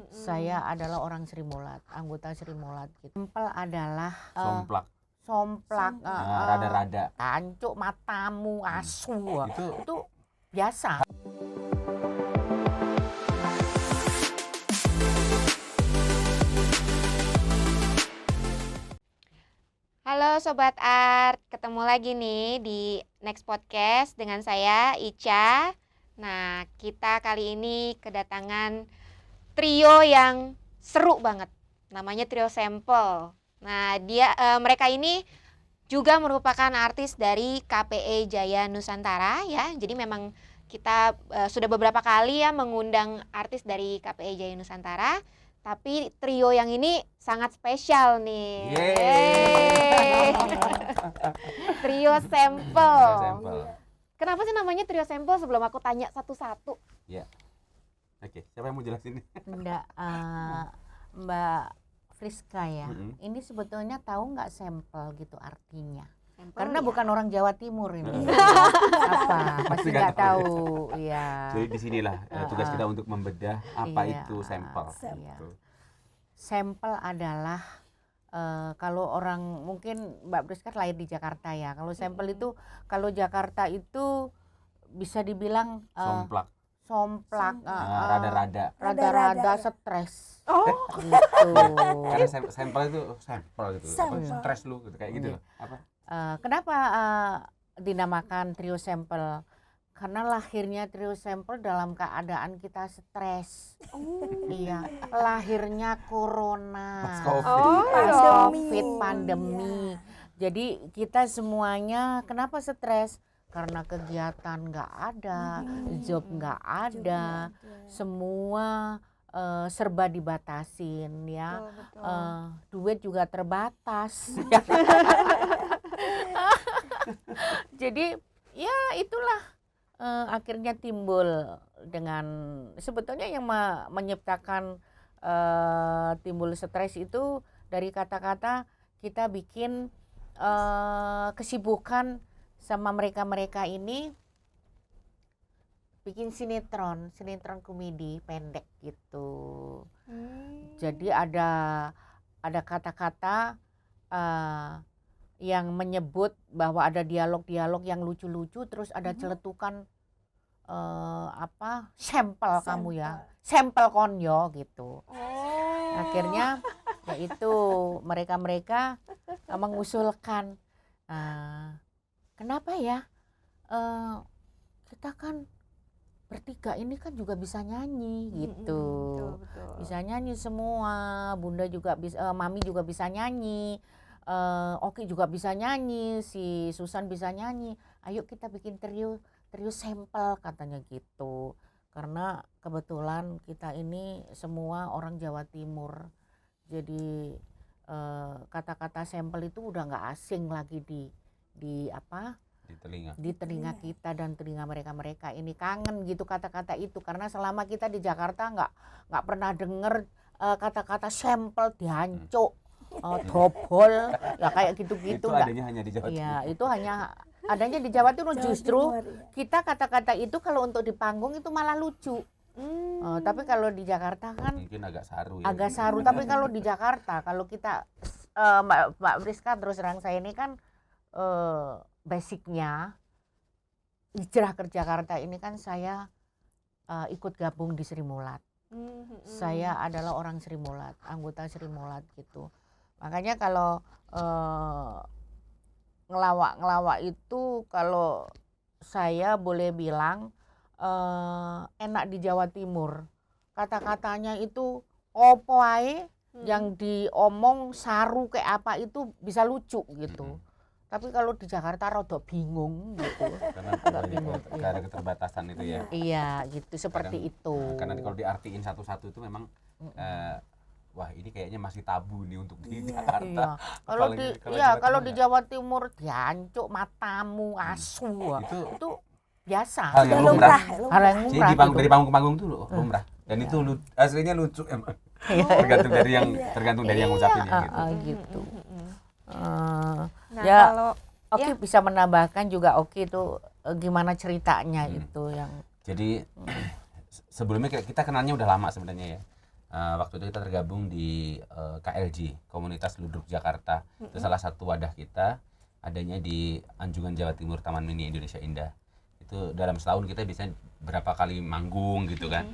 Saya adalah orang Sri Mulat, anggota Sri Mulat gitu. Sempel adalah Somplak. Rada-rada. Hancuk matamu, asu. Itu biasa. Halo Sobat Art, ketemu lagi nih di Next Podcast dengan saya Ica. Nah, kita kali ini kedatangan trio yang seru banget, namanya Trio Sampel. Nah, mereka ini juga merupakan artis dari KPE Jaya Nusantara ya. Jadi memang kita sudah beberapa kali ya mengundang artis dari KPE Jaya Nusantara. Tapi trio yang ini sangat spesial nih. Yeay. Trio Sampel. Kenapa sih namanya Trio Sampel sebelum aku tanya satu-satu? Ya. Oke, siapa yang mau jelasin? Enggak, Mbak Friska ya. Ini sebetulnya tahu nggak sampel gitu artinya? Sampel karena ya? Bukan orang Jawa Timur ini. Apa? Pasti nggak tahu. Iya. Jadi disinilah tugas kita untuk membedah apa itu sampel. Sampel adalah kalau orang mungkin Mbak Friska lahir di Jakarta ya. Kalau sampel itu kalau Jakarta itu bisa dibilang somplak, rada-rada stres. Oh, gitu. Karena sampel itu sampel gitu. Stres lu gitu kayak gitu loh. Apa? Kenapa dinamakan Trio Sampel? Karena lahirnya Trio Sampel dalam keadaan kita stres. Iya, lahirnya corona, COVID, pandemi. Jadi kita semuanya kenapa stres? Karena kegiatan nggak ada, job nggak ada, semua serba dibatasin ya. Duit juga terbatas. Jadi ya itulah akhirnya timbul dengan sebetulnya yang menyiptakan timbul stres itu dari kata-kata kita bikin kesibukan sama mereka ini bikin sinetron komedi pendek gitu. Jadi ada kata-kata yang menyebut bahwa ada dialog-dialog yang lucu-lucu, terus ada celetukan sampel kamu ya, sampel konyo gitu. Akhirnya yaitu mereka mengusulkan kenapa ya kita kan bertiga ini kan juga bisa nyanyi gitu. Betul. Bisa nyanyi semua, Bunda juga bisa, Mami juga bisa nyanyi. Oki juga bisa nyanyi, si Susan bisa nyanyi. Ayo kita bikin trio sampel katanya gitu. Karena kebetulan kita ini semua orang Jawa Timur. Jadi kata-kata sampel itu udah nggak asing lagi di telinga kita dan telinga mereka ini, kangen gitu kata-kata itu. Karena selama kita di Jakarta nggak pernah denger kata-kata sampel, dihancuk. Dobol ya kayak gitu-gitu. Itu adanya hanya di Jawa Timur. Iya, itu hanya adanya di Jawa Timur. Justru kita kata-kata itu kalau untuk di panggung itu malah lucu. Tapi kalau di Jakarta kan mungkin agak saru ya. Agak saru, tapi kalau di Jakarta kalau kita Mbak Friska terus terang saya ini kan basicnya hijrah ke Jakarta ini kan saya ikut gabung di Sri Mulat. Saya adalah orang Sri Mulat, anggota Sri Mulat gitu. Makanya kalau ngelawak itu kalau saya boleh bilang enak di Jawa Timur. Kata-katanya itu opo ae yang diomong saru kayak apa itu bisa lucu gitu. Tapi kalau di Jakarta rada bingung gitu. Karena ada keterbatasan itu ya. Iya gitu, seperti itu. Karena kalau diartiin satu-satu itu memang wah ini kayaknya masih tabu nih untuk di Jakarta. Iya. Kalau di Jawa Timur dihancuk matamu, asu. Itu biasa. Hal yang lumrah. Jadi dari panggung ke panggung itu lumrah. Dan itu aslinya lucu emang. Tergantung dari yang ngucapin gitu. Nah, ya kalau Oki bisa menambahkan juga Oki itu gimana ceritanya itu yang. Jadi sebelumnya kita kenalnya udah lama sebenarnya ya. waktu itu kita tergabung di KLJ, Komunitas Ludruk Jakarta. Itu salah satu wadah kita, adanya di Anjungan Jawa Timur, Taman Mini Indonesia Indah. Itu dalam setahun kita bisa berapa kali manggung gitu kan,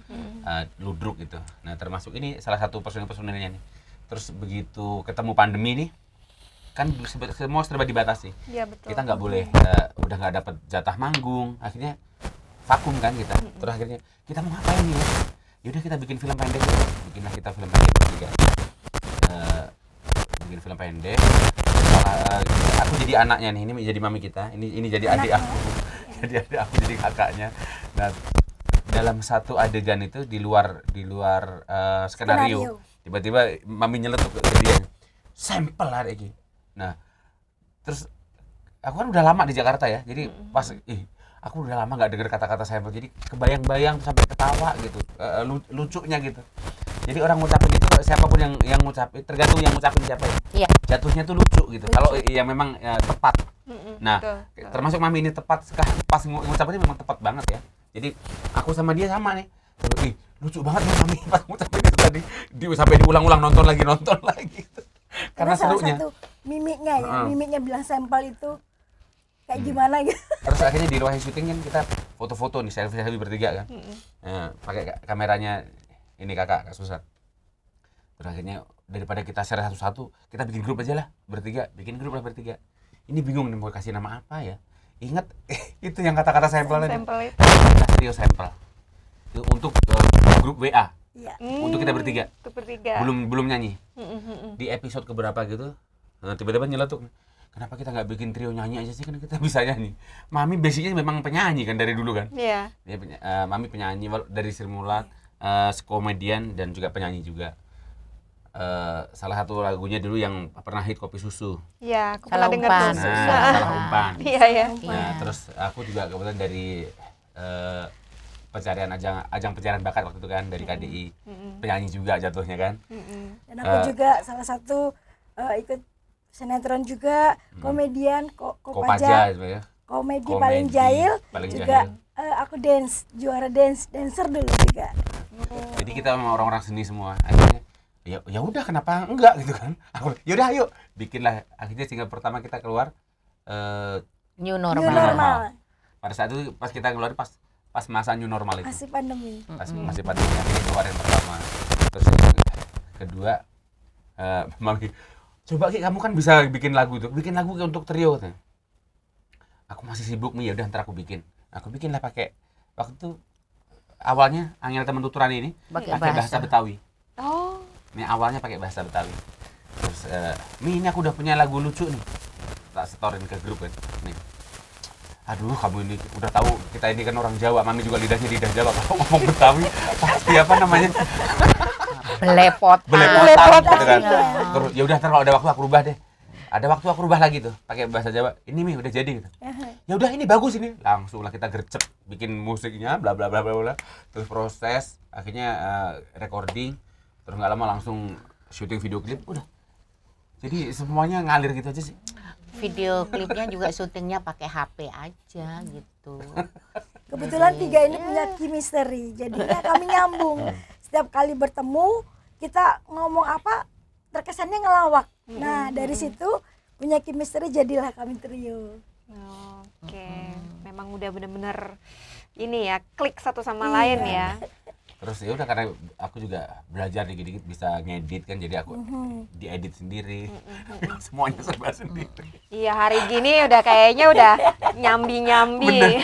ludruk gitu. Nah termasuk ini salah satu personil-personilnya nih. Terus begitu ketemu pandemi nih, kan semua serba dibatasi. Iya betul. Kita nggak boleh, udah nggak dapat jatah manggung, akhirnya vakum kan kita. Terus akhirnya kita mau ngapain nih ya? Yaudah kita bikin film pendek, bikinlah kita film pendek bertiga. Bikin film pendek. Aku jadi anaknya nih, ini jadi mami kita, ini jadi adik aku, jadi adik aku, jadi kakaknya. Nah dalam satu adegan itu di luar skenario, tiba-tiba mami nyeletuk ke dia, sampel hari ini. Nah terus aku kan udah lama di Jakarta ya, jadi pas aku udah lama nggak dengar kata-kata sampel, jadi kebayang-bayang sampai ketawa gitu, lucunya gitu. Jadi orang ngucapin itu siapapun yang ngucapin, tergantung yang ngucapin siapa ya. Iya. Jatuhnya tuh lucu gitu. Kalau ya memang tepat. Nah, betul. termasuk mami ini tepat, pas ngucapinnya memang tepat banget ya. Jadi aku sama dia sama nih. Terus lucu banget nih mami pas ngucapin itu tadi. Sampai diulang-ulang nonton lagi. Karena serunya. Salah satu mimiknya ya, mimiknya bilang sampel itu kayak gimana gitu. Terus akhirnya di ruang syuting kan kita foto-foto nih, selfie bertiga kan. Pakai kameranya ini Kak Susan. Terus akhirnya daripada kita share satu-satu, kita bikin grup aja lah bertiga, Ini bingung nih mau kasih nama apa ya. Ingat itu yang kata-kata sampel tadi. Kita trio sampel. Itu untuk grup WA. Iya. Untuk kita bertiga. Untuk bertiga. Belum nyanyi. Di episode keberapa gitu, tiba-tiba nyeletuk. Kenapa kita nggak bikin trio nyanyi aja sih, kan kita bisa nyanyi. Mami basicnya memang penyanyi kan dari dulu kan. Iya. Mami penyanyi dari Sri komedian dan juga penyanyi juga. Salah satu lagunya dulu yang pernah hit Kopi Susu. Iya, aku Salah pernah dengar umpan. tuh. Salah umpan. Iya. Nah, terus aku juga kebetulan dari ajang pencarian bakat waktu itu kan, dari KDI. Penyanyi juga jatuhnya kan. Dan aku juga salah satu ikut sinetron juga, komedian, Kopaja ya. komedi paling jahil juga. Aku juara dancer dulu juga. Jadi kita memang orang-orang seni semua. Akhirnya ya udah kenapa enggak gitu kan. Aku ya udah ayo bikinlah. Akhirnya single pertama kita keluar New New normal. normal. Pada saat itu pas kita keluar pas masa new normal itu. Masih pandemi. Masih pandemi, akhirnya keluar yang pertama. Terus yang kedua Mami, coba Ki, kamu kan bisa bikin lagu tuh. Bikin lagu untuk trio katanya. Aku masih sibuk nih, ya udah ntar aku bikin. Aku bikin lah pakai waktu itu awalnya Angel Temen Tuturan ini pakai bahasa Betawi. Oh. Ini awalnya pakai bahasa Betawi. Terus Mi, ini aku udah punya lagu lucu nih. Tak setorin ke grup kan. Nih. Aduh, kamu ini udah tahu kita ini kan orang Jawa. Mami juga lidahnya lidah Jawa. Kalau ngomong Betawi pasti apa namanya? Belepotan Belepotan gitu kan. Iya. Terus ya udah ntar kalau ada waktu aku rubah deh. Ada waktu aku rubah lagi tuh pakai bahasa Jawa. Ini Mi udah jadi gitu. Ya udah ini bagus ini. Langsung lah kita gercep bikin musiknya bla bla bla bla bla. Terus proses akhirnya recording. Terus nggak lama langsung syuting video klip udah. Jadi semuanya ngalir gitu aja sih. Video klipnya juga syutingnya pakai HP aja gitu. Kebetulan tiga ini punya chemistry, jadinya kami nyambung. Setiap kali bertemu kita ngomong apa terkesannya ngelawak. Nah dari situ punya chemistry, jadilah kami trio. Oke, memang udah bener-bener ini ya, klik satu sama lain ya. Terus ya udah karena aku juga belajar dikit-dikit bisa ngedit kan, jadi aku diedit sendiri. Semuanya serba sendiri. Iya, hari gini udah kayaknya udah nyambi-nyambi.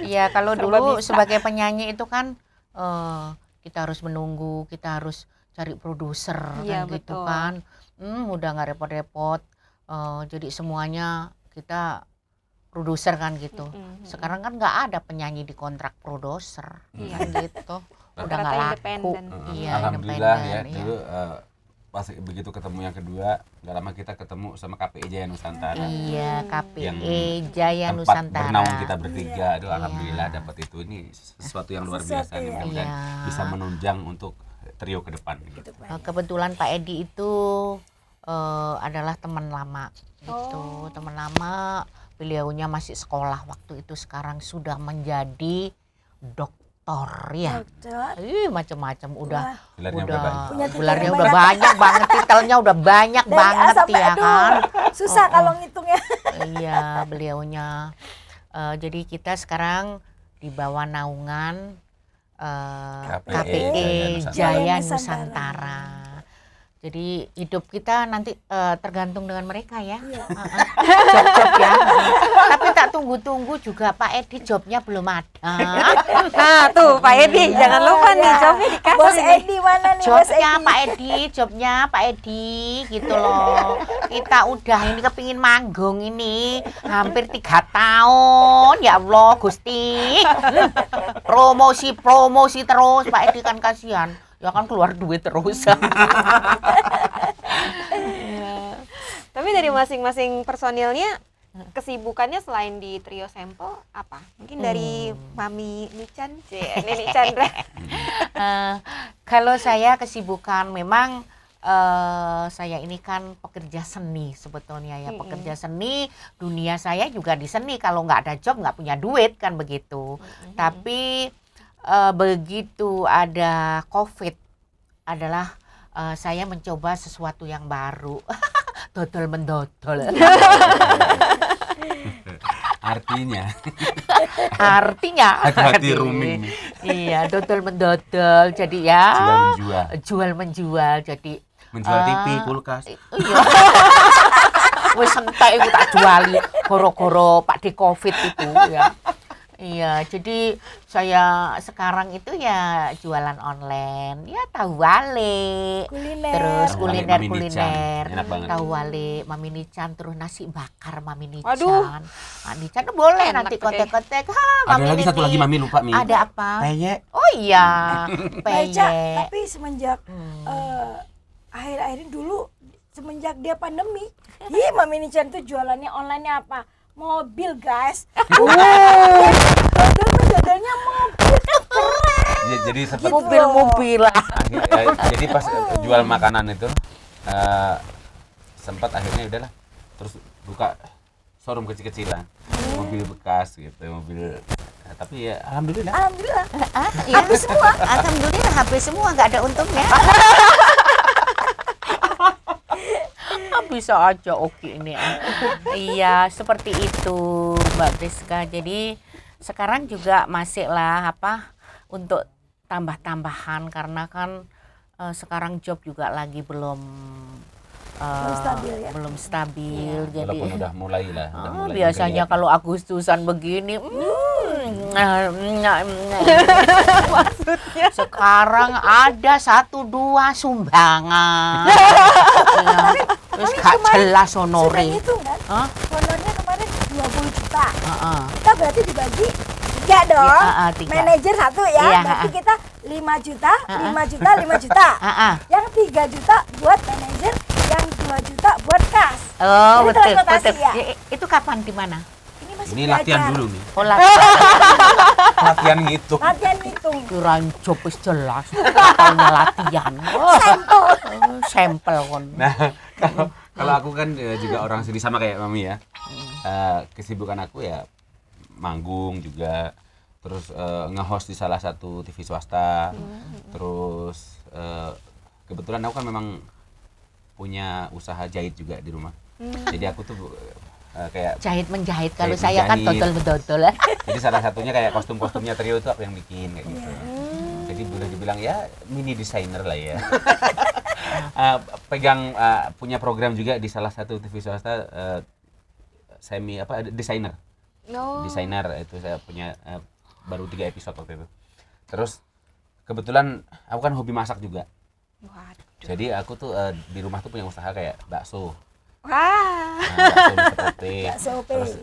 Iya, kalau Serba dulu bisa. sebagai penyanyi itu kan kita harus menunggu, kita harus cari produser Iya, kan gitu betul. kan. Udah nggak repot-repot. Jadi semuanya kita produser kan gitu. Sekarang kan nggak ada penyanyi di kontrak produser Iya. kan gitu. Udah Rata-rata nggak laku. independen. Iya, Alhamdulillah ya independen, iya. dulu pas begitu ketemu yang kedua nggak lama kita ketemu sama KPI Jaya Nusantara. Iya, Yang KPI Jaya tempat Nusantara. bernaung kita bertiga. Aduh, Iya. alhamdulillah dapat itu. Ini sesuatu yang luar Sesuatu biasa ya. nih, mudah-mudahan Iya. bisa menunjang untuk trio ke depan gitu. Kebetulan Pak Edi itu adalah teman lama gitu, teman lama. Beliaunya masih sekolah waktu itu, sekarang sudah menjadi doktor ya. Dokter. Macam-macam udah. Gelarnya Udah berapa? Punya gelarnya titelnya udah banyak banget, titelnya udah banyak Dari A banget sampai ya aduh, kan. susah kalau ngitungnya. Iya, beliaunya. Jadi kita sekarang di bawah naungan KPE Jaya Nusantara. Jadi hidup kita nanti tergantung dengan mereka ya. Job-job ya. Tapi tak tunggu-tunggu juga Pak Edi jobnya belum ada. Nah tuh Pak Edi, jangan lupa nih Ya. jobnya dikasih Bos nih. Edi mana nih Bos Jobnya Edi? Pak Edi gitu loh. Kita udah ini kepingin manggung ini hampir 3 tahun. Ya Allah Gusti. Promosi terus Pak Edi kan kasihan. Ya kan keluar duit terus. Tapi dari masing-masing personilnya kesibukannya selain di trio sampel apa? Mungkin dari Mami Nican, Nenek Chandra. Kalau saya kesibukan memang saya ini kan pekerja seni sebetulnya ya, pekerja seni, dunia saya juga di seni. Kalau nggak ada job nggak punya duit kan begitu. Tapi begitu ada COVID adalah saya mencoba sesuatu yang baru. Dodol mendodol. Artinya Hati-hati hati-hati rooming nih. Iya, dodol mendodol. Jadi ya Jual menjual. Jadi Menjual TV, kulkas. iya. Wis entek iku tak juali goro-goro Pak di Covid itu ya. Iya, jadi saya sekarang itu ya jualan online, ya tahu wale, Kuliner. terus Tahu wale kuliner Mami kuliner, Nican. Enak banget. tahu wale Mami Nican, terus nasi bakar Mami Nican. Waduh. Mami Nican boleh Enak nanti tuh kontek-kontek. Ada lagi satu lagi Mami lupa Mi. Ada apa? Peye. Oh iya, Baca, peye. tapi semenjak akhir-akhir ini dulu semenjak dia pandemi, Mami Nican tuh jualannya online-nya apa? Mobil guys. Modelnya mobil keren. Jadi sempat Mobil-mobilan. jadi pas jual makanan itu sempat akhirnya udahlah terus buka showroom kecil-kecilan, mobil bekas gitu, mobil tapi ya alhamdulillah. Alhamdulillah. Iya, semua. Alhamdulillah habis semua, nggak ada untungnya. Bisa aja oke ini. Iya, seperti itu Mbak Priska. Jadi sekarang juga masih lah untuk tambah-tambahan karena kan sekarang job juga lagi belum stabil ya. belum stabil. Jadi Walaupun udah mulai lah. Udah mulai biasanya kelihatan. kalau Agustusan begini maksudnya sekarang ada 1-2 sumbangan. Ya, terus gak jelas Sudah honore. ngitung kan? Hah? Honornya kemarin 20 juta. Heeh. Kita berarti dibagi 3 dong. Iya, 3. Manajer 1 ya. Iya, Berarti kita 5 juta, Heeh. 5 juta, 5 juta. Heeh. Yang 3 juta buat manajer, yang 2 juta buat kas. Oh, Jadi betul, transportasi betul. ya? Itu kapan di mana? Ini masih Ini belajar. latihan dulu nih. Oh, latihan. Latihan gitu. Latihan ngitung. Kirain job wis jelas. Taunya latihan. Oh, sampel kon. Nah, kalau aku kan juga orang sini sama kayak Mami ya. Kesibukan aku ya manggung juga, terus nge-host di salah satu TV swasta. Terus kebetulan aku kan memang punya usaha jahit juga di rumah. Jadi aku tuh kayak Jahit menjahit. Kalau Jahit saya kan menjahit. dodol-dodol. jadi salah satunya kayak kostum-kostumnya trio itu aku yang bikin kayak gitu. Jadi boleh dibilang ya mini desainer lah ya. Pegang punya program juga di salah satu TV swasta desainer. No. Desainer itu saya punya baru 3 episode waktu itu. Terus kebetulan aku kan hobi masak juga. Waduh. Jadi aku tuh di rumah tuh punya usaha kayak bakso. Wah. Bakso mie sepote. Bakso ope. Terus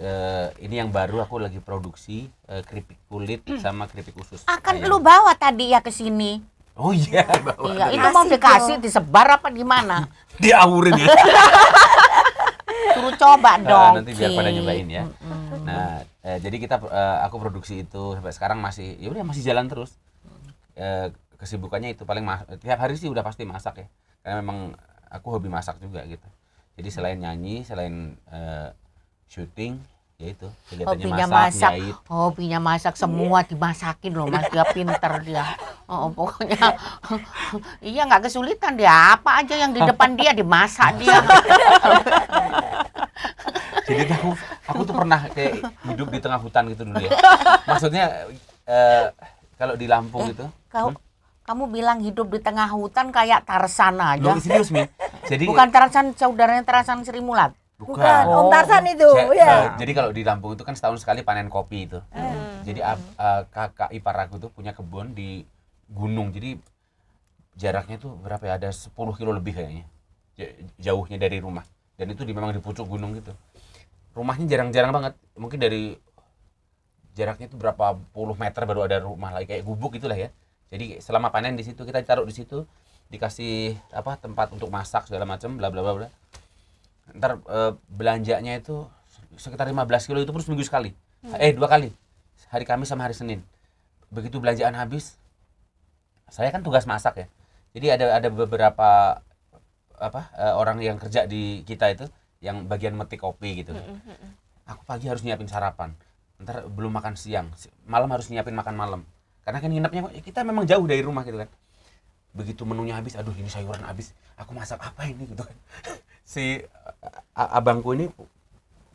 ini yang baru aku lagi produksi keripik kulit sama keripik usus. Akan ayam. lu bawa tadi ya ke sini. Oh iya, bawa Iya, dari- itu mau Kasih dikasih dong. disebar apa gimana? diawurin ya. Suruh coba dong. Nanti biar pada Ki. nyobain ya. Nah, jadi kita aku produksi itu sampai sekarang masih ya udah masih jalan terus. Kesibukannya itu paling tiap hari sih udah pasti masak ya. Karena memang aku hobi masak juga gitu. Jadi selain nyanyi, selain syuting, ya itu kegiatannya Hobinya masak, masak, jahit. hobinya masak semua dimasakin loh Mas, dia pinter dia. Pokoknya iya nggak kesulitan dia, apa aja yang di depan dia dimasak dia. Jadi aku tuh pernah kayak hidup di tengah hutan gitu dulu ya. Maksudnya kalau di Lampung gitu. Kamu bilang hidup di tengah hutan kayak Tarzan aja. Loh, serius Mi. Jadi Bukan Tarzan, saudaranya Tarzan Sri Mulat. Bukan, Om Oh. Tarzan itu. Ya. Jadi kalau di Lampung itu kan setahun sekali panen kopi itu. Jadi kakak ipar aku tuh punya kebun di gunung. Jadi jaraknya tuh berapa ya? Ada 10 kilo lebih kayaknya. Jauhnya dari rumah. Dan itu memang di pucuk gunung gitu. Rumahnya jarang-jarang banget. Mungkin dari jaraknya itu berapa puluh meter baru ada rumah lagi kayak gubuk gitulah ya. Jadi selama panen di situ kita taruh di situ, dikasih tempat untuk masak segala macam bla bla bla bla. Ntar belanjanya itu sekitar 15 kilo itu pun seminggu sekali. 2 kali. Hari Kamis sama hari Senin. Begitu belanjaan habis, saya kan tugas masak ya. Jadi ada beberapa orang yang kerja di kita itu yang bagian metik kopi gitu. Aku pagi harus nyiapin sarapan. Ntar belum makan siang, malam harus nyiapin makan malam. Karena kan nginepnya kita memang jauh dari rumah gitu kan. Begitu menunya habis, aduh ini sayuran habis, aku masak apa ini gitu kan. Si abangku ini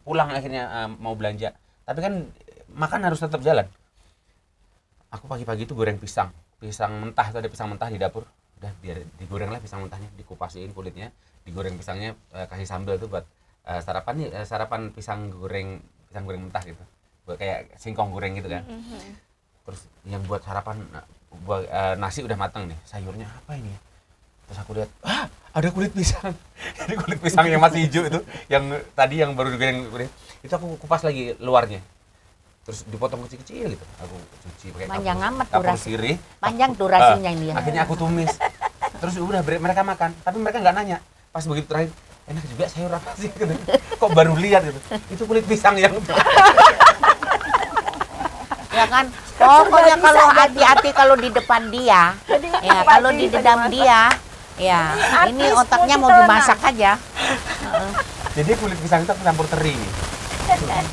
pulang akhirnya mau belanja, tapi kan makan harus tetap jalan. Aku pagi-pagi itu goreng pisang mentah, itu ada pisang mentah di dapur. Udah digoreng lah pisang mentahnya, dikupasin kulitnya, digoreng pisangnya, kasih sambal tuh buat sarapan pisang goreng mentah gitu. Buat kayak singkong goreng gitu kan. Terus yang buat sarapan nasi udah matang nih, sayurnya apa ini? Terus aku lihat, ada kulit pisang. Jadi kulit pisang yang masih hijau itu, yang tadi yang baru digoreng itu aku kupas lagi luarnya. Terus dipotong kecil-kecil gitu. Aku cuci pakai Panjang amat kapur durasi. sirih. Panjang durasinya ini ya. Akhirnya aku tumis. Terus udah mereka makan, tapi mereka nggak nanya. Pas begitu terakhir, enak juga sayur apa sih? Gitu. Kok baru lihat gitu. Itu kulit pisang yang Ya kan, pokoknya kalau hati-hati kalau di depan dia, ya kalau di depan dia, ya ini Artis otaknya mau multi dimasak aja. Jadi kulit pisang itu aku campur teri nih.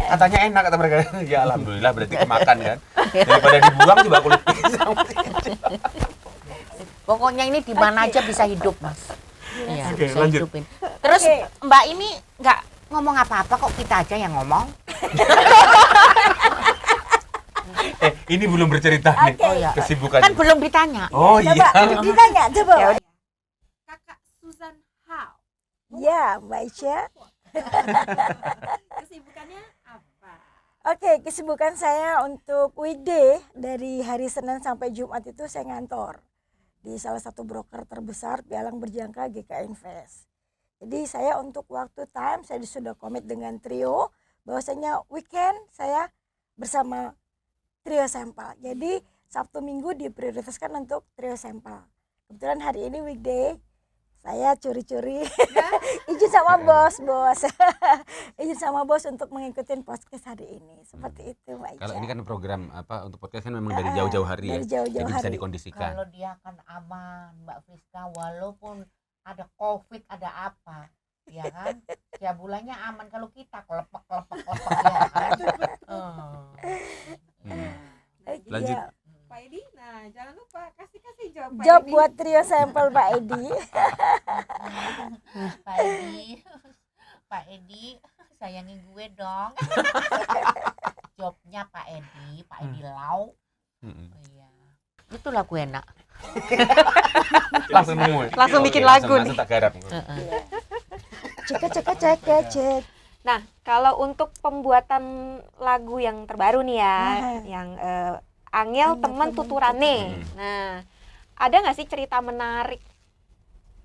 Katanya enak kata mereka. Ya alhamdulillah berarti kemakan kan. Daripada dibuang coba kulit pisang. Pokoknya ini di mana aja bisa hidup mas. Iya, Oke, bisa lanjut. hidupin. Terus Mbak ini nggak ngomong apa-apa kok, kita aja yang ngomong. Ini belum bercerita nih. Oke. Oh ya, Kesibukannya. kan belum ditanya. Oh Coba iya. ditanya, coba. Kakak Susan How, Ya, Mbak Ica. kesibukannya apa? Oke, kesibukan saya untuk weekday dari hari Senin sampai Jumat itu saya ngantor di salah satu broker terbesar pialang berjangka GK Invest. Jadi saya untuk waktu time saya sudah komit dengan Trio, bahwasanya weekend saya bersama Trio Sampel. Jadi Sabtu Minggu diprioritaskan untuk Trio Sampel. Kebetulan hari ini weekday, saya curi-curi izin sama bos. Izin sama bos untuk mengikuti podcast hari ini. Seperti itu Mbak Ica. Kalau ini kan program untuk podcast kan memang dari jauh-jauh hari dari ya. jauh-jauh Jadi bisa hari. dikondisikan. Kalau dia akan aman, Mbak Friska, walaupun ada COVID, ada apa, ya kan? Ya bulannya aman. Kalau kita kelepek ya kan? Lanjut. Iya. Pak Edi, nah jangan lupa kasih jawab Pak Job Edi. buat Trio Sampel Pak Edi. Pak Edi, sayangi gue dong. Jobnya Pak Edi Lau. Oh iya. Itu lagu enak. Langsung nemu. Langsung bikin Oke, lagu langsung tak garap. Cek. Nah, kalau untuk pembuatan lagu yang terbaru nih ya, yang Angel Temen Tuturane. Nah, ada nggak sih cerita menarik?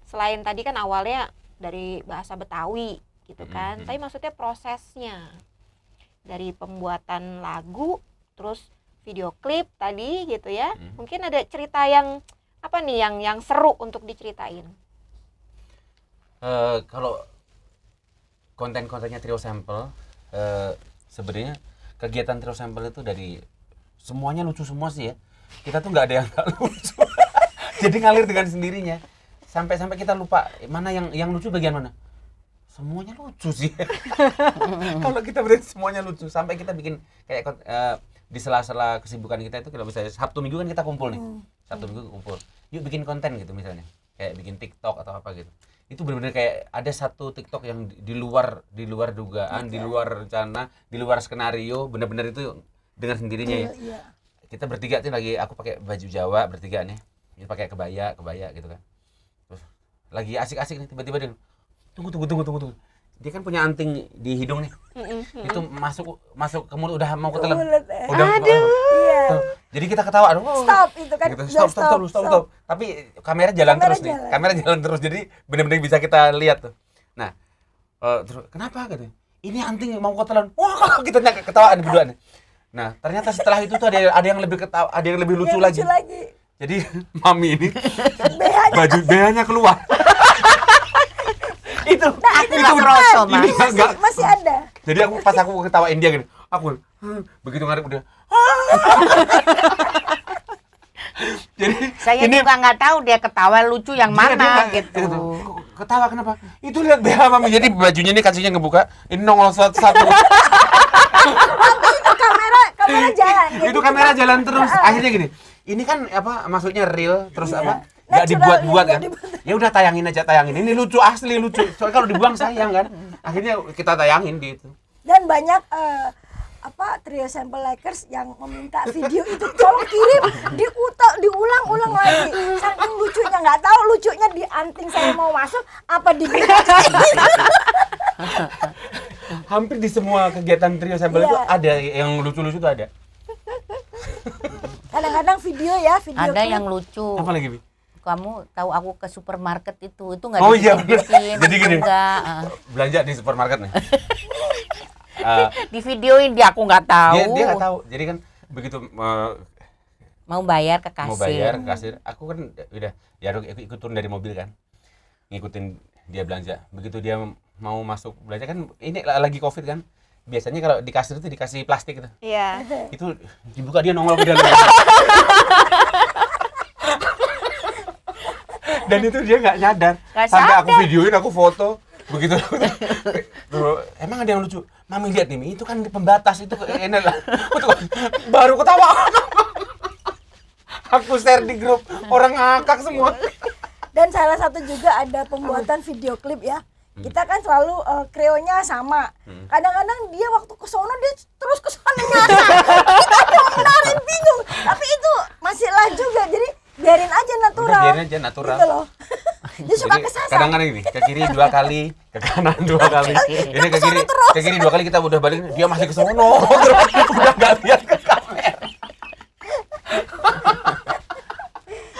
Selain tadi kan awalnya dari bahasa Betawi gitu kan, tapi maksudnya prosesnya dari pembuatan lagu, terus video klip tadi gitu ya. Mungkin ada cerita yang apa nih yang seru untuk diceritain? Kalau konten-kontennya Trio Sampel, sebenarnya kegiatan Trio Sampel itu dari semuanya lucu semua sih ya. Kita tuh nggak ada yang nggak lucu. Jadi ngalir dengan sendirinya. Sampai kita lupa mana yang lucu bagian mana. semuanya lucu sih. Kalau kita berarti semuanya lucu, sampai kita bikin kayak di sela-sela kesibukan kita itu, kalau misalnya Sabtu Minggu kan kita kumpul nih. Sabtu Minggu kumpul. Yuk bikin konten gitu misalnya. Kayak bikin TikTok atau apa gitu. Itu benar-benar kayak ada satu TikTok yang di luar dugaan, di luar rencana, di luar skenario, benar-benar itu dengan sendirinya ya. Iya. Kita bertiga tuh lagi, aku pakai baju Jawa bertiga nih. Ini pakai kebaya gitu kan. Terus lagi asik-asik nih, tiba-tiba dia tunggu. Dia kan punya anting di hidung nih. Itu masuk ke mulut, udah mau ketelan. Udah. Iya. Jadi kita ketawa, aduh. Stop itu kan. Gitu. Udah Stop. Tapi kamera jalan terus nih. Kamera jalan terus. Jadi benar-benar bisa kita lihat tuh. Nah, terus kenapa katanya? Ini anting mau ketelan. Wah, kita ketawaan berdua nih. Nah, ternyata setelah itu tuh ada yang lebih ketawa, ada yang lebih lucu lagi. Jadi mami ini baju BH-nya keluar. itu kroso, Mas. Masih ada. Jadi pas aku ketawain dia gini, aku begitu ngarep udah. Jadi Saya juga nggak tahu dia ketawa lucu yang mana gitu. Ketawa kenapa? Itu lihat BH mami. Jadi bajunya ini kancingnya ngebuka, ini nongol satu. Itu kamera jalan. Itu kamera jalan terus. Akhirnya gini. Ini kan apa maksudnya real terus apa? Enggak Natural, dibuat-buat kan. nggak dibuat. Ya udah tayangin aja. Ini lucu, asli lucu. Soalnya kalau dibuang sayang kan. Akhirnya kita tayangin di itu. Dan banyak trio Sample Likers yang meminta video itu tolong kirim, diulang-ulang lagi. Saking lucunya, nggak tahu lucunya di anting saya mau masuk apa di Hampir di semua kegiatan trio Sample itu ada yang lucu-lucu tuh ada. Kadang-kadang video Ada klip. yang lucu. Apa lagi, Bi? Kamu tahu aku ke supermarket itu nggak Oh iya, bener. dibikin, Jadi gini. enggak. Belanja di supermarket nih. Di videoin dia, aku nggak tahu. Dia nggak tahu. Jadi kan begitu Mau bayar ke kasir. mau bayar ke kasir, aku kan udah ya aku ikut turun dari mobil kan, ngikutin dia belanja. Begitu dia mau masuk belanja kan, ini lagi COVID kan, biasanya kalau di kasir itu dikasih plastik gitu. Iya. Itu dibuka dia nongol ke dalam. Dan itu dia nggak nyadar. Sampai aku videoin, aku foto begitu. Emang ada yang lucu? Mami lihat nih, itu kan pembatas itu enak lah. Baru ketawa. Aku share di grup, orang ngakak semua. Dan salah satu juga ada pembuatan video klip ya. Kita kan selalu kreonya sama. Kadang-kadang dia waktu ke sono dia terus ke sana nyasar. Kita ngomelin bingung. Tapi itu masih lah juga. Jadi biarin aja natural. Udah biarin aja natural. Gitu loh. Dia suka Jadi, kesasar. kadang-kadang ini ke kiri 2 kali, ke kanan 2 kali. Ini ke kiri 2 kali, kita udah balik, dia masih ke sono. Udah enggak lihat ke kamera.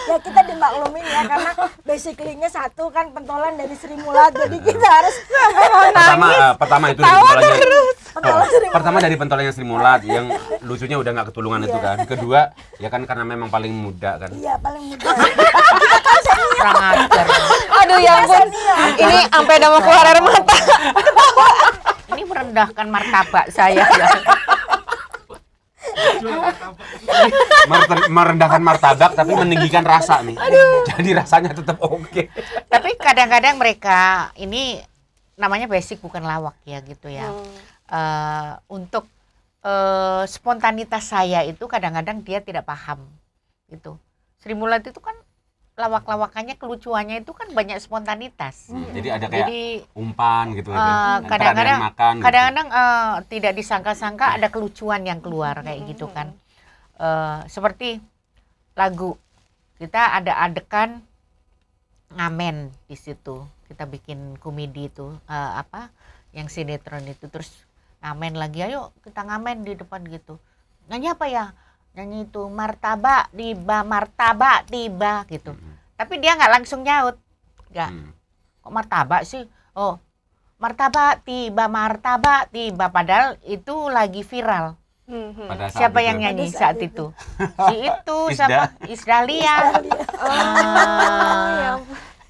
Ya kita dimaklumin ya karena basically-nya satu kan pentolan dari Sri Mulat. Jadi kita harus Pertama itu dari pentolanya. Pentolan Sri Mulat. Pertama dari pentolanya Sri Mulat yang lucunya udah nggak ketulungan itu kan. Kedua ya kan karena memang paling muda kan. Iya paling mudah. Kurang ajar. Aduh ya ampun. Ini sampai udah mau keluar air mata. Ini merendahkan martabat saya ya. Merendahkan martabak tapi meninggikan rasa nih. Jadi rasanya tetap oke. Tapi kadang-kadang mereka ini namanya basic bukan lawak ya gitu ya. Untuk spontanitas saya itu kadang-kadang dia tidak paham gitu. Sri Mulat itu kan lawak-lawakannya, kelucuannya itu kan banyak spontanitas. Jadi ada kayak umpan gitu kadang-kadang tidak disangka-sangka ada kelucuan yang keluar kayak gitu kan. Seperti lagu kita ada adegan ngamen di situ, kita bikin komedi itu yang sinetron itu, terus ngamen lagi, ayo kita ngamen di depan gitu. Nyanyi apa ya? Nyanyi itu martabak tiba gitu. Tapi dia nggak langsung nyaut, nggak. Kok martabak sih? Oh, martabak tiba, padahal itu lagi viral. Siapa yang nyanyi saat itu? Si itu siapa? Isdalia.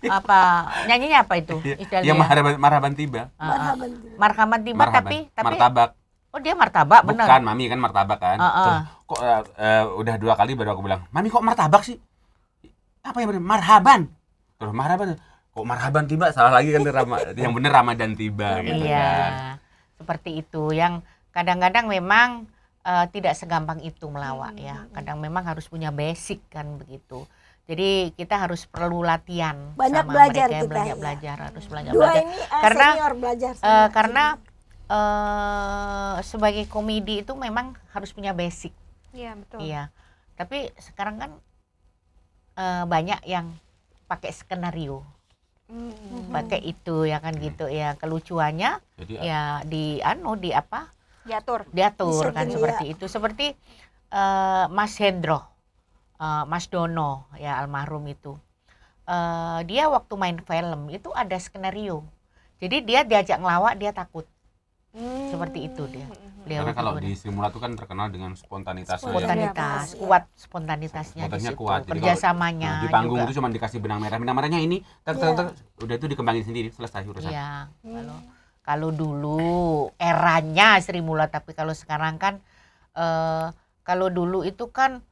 Apa nyanyinya apa itu? Isdalia. Yang marhaban tiba. Marhaban tiba tapi martabak. Oh dia martabak bener. Bukan, Mami kan martabak kan. Terus kok udah 2 kali baru aku bilang, Mami kok martabak sih? Apa yang bener? Marhaban. Terus marhaban. kok marhaban tiba, salah lagi kan yang bener Ramadan tiba gitu Iya, kan. seperti itu. Yang kadang-kadang memang tidak segampang itu melawak ya. Kadang memang harus punya basic kan begitu. Jadi kita harus perlu latihan Banyak sama belajar mereka, kita, banyak ya. belajar, harus banyak Dua belajar. ini Karena- senior belajar sama Karena sebagai komedi itu memang harus punya basic. Iya, betul. Iya. Tapi sekarang kan banyak yang pakai skenario, pakai itu ya kan gitu ya, kelucuannya Jadi ya di apa Diatur. diatur kan Disetting, seperti itu, seperti Mas Hendro, Mas Dono ya almarhum itu, dia waktu main film itu ada skenario, jadi dia diajak ngelawak dia takut, seperti itu dia. Beliau karena kalau itu di Sri Mulat itu kan terkenal dengan spontanitasnya. spontanitas, Iya, kuat spontanitasnya di Spontanitasnya situ, kuat. Jadi kerjasamanya Di panggung juga. itu cuma dikasih benang merahnya ini, udah itu dikembangin sendiri, selesai urusan. Iya, kalau dulu eranya Sri Mulat, tapi kalau sekarang kan kalau dulu itu kan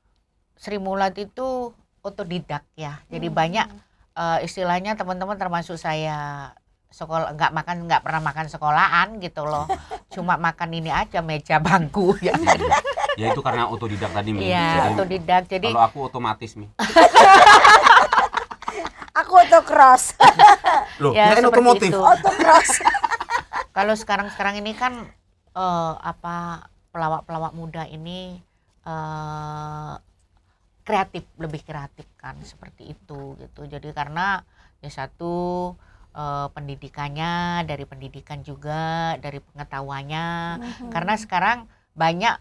Sri Mulat itu otodidak ya. Jadi banyak istilahnya teman-teman termasuk saya sekolah nggak pernah makan sekolahan gitu loh. Cuma makan ini aja meja bangku ya. Ya itu karena otodidak tadi Mi. Iya, Jadi, otodidak. Jadi kalau aku otomatis Mi. Aku autocross. Loh, ya kirain seperti otomotif. itu. Autocross. Kalau sekarang ini kan pelawak-pelawak muda ini kreatif, lebih kreatif kan seperti itu gitu. Jadi karena ya satu pendidikannya, dari pendidikan juga, dari pengetahuannya. Karena sekarang banyak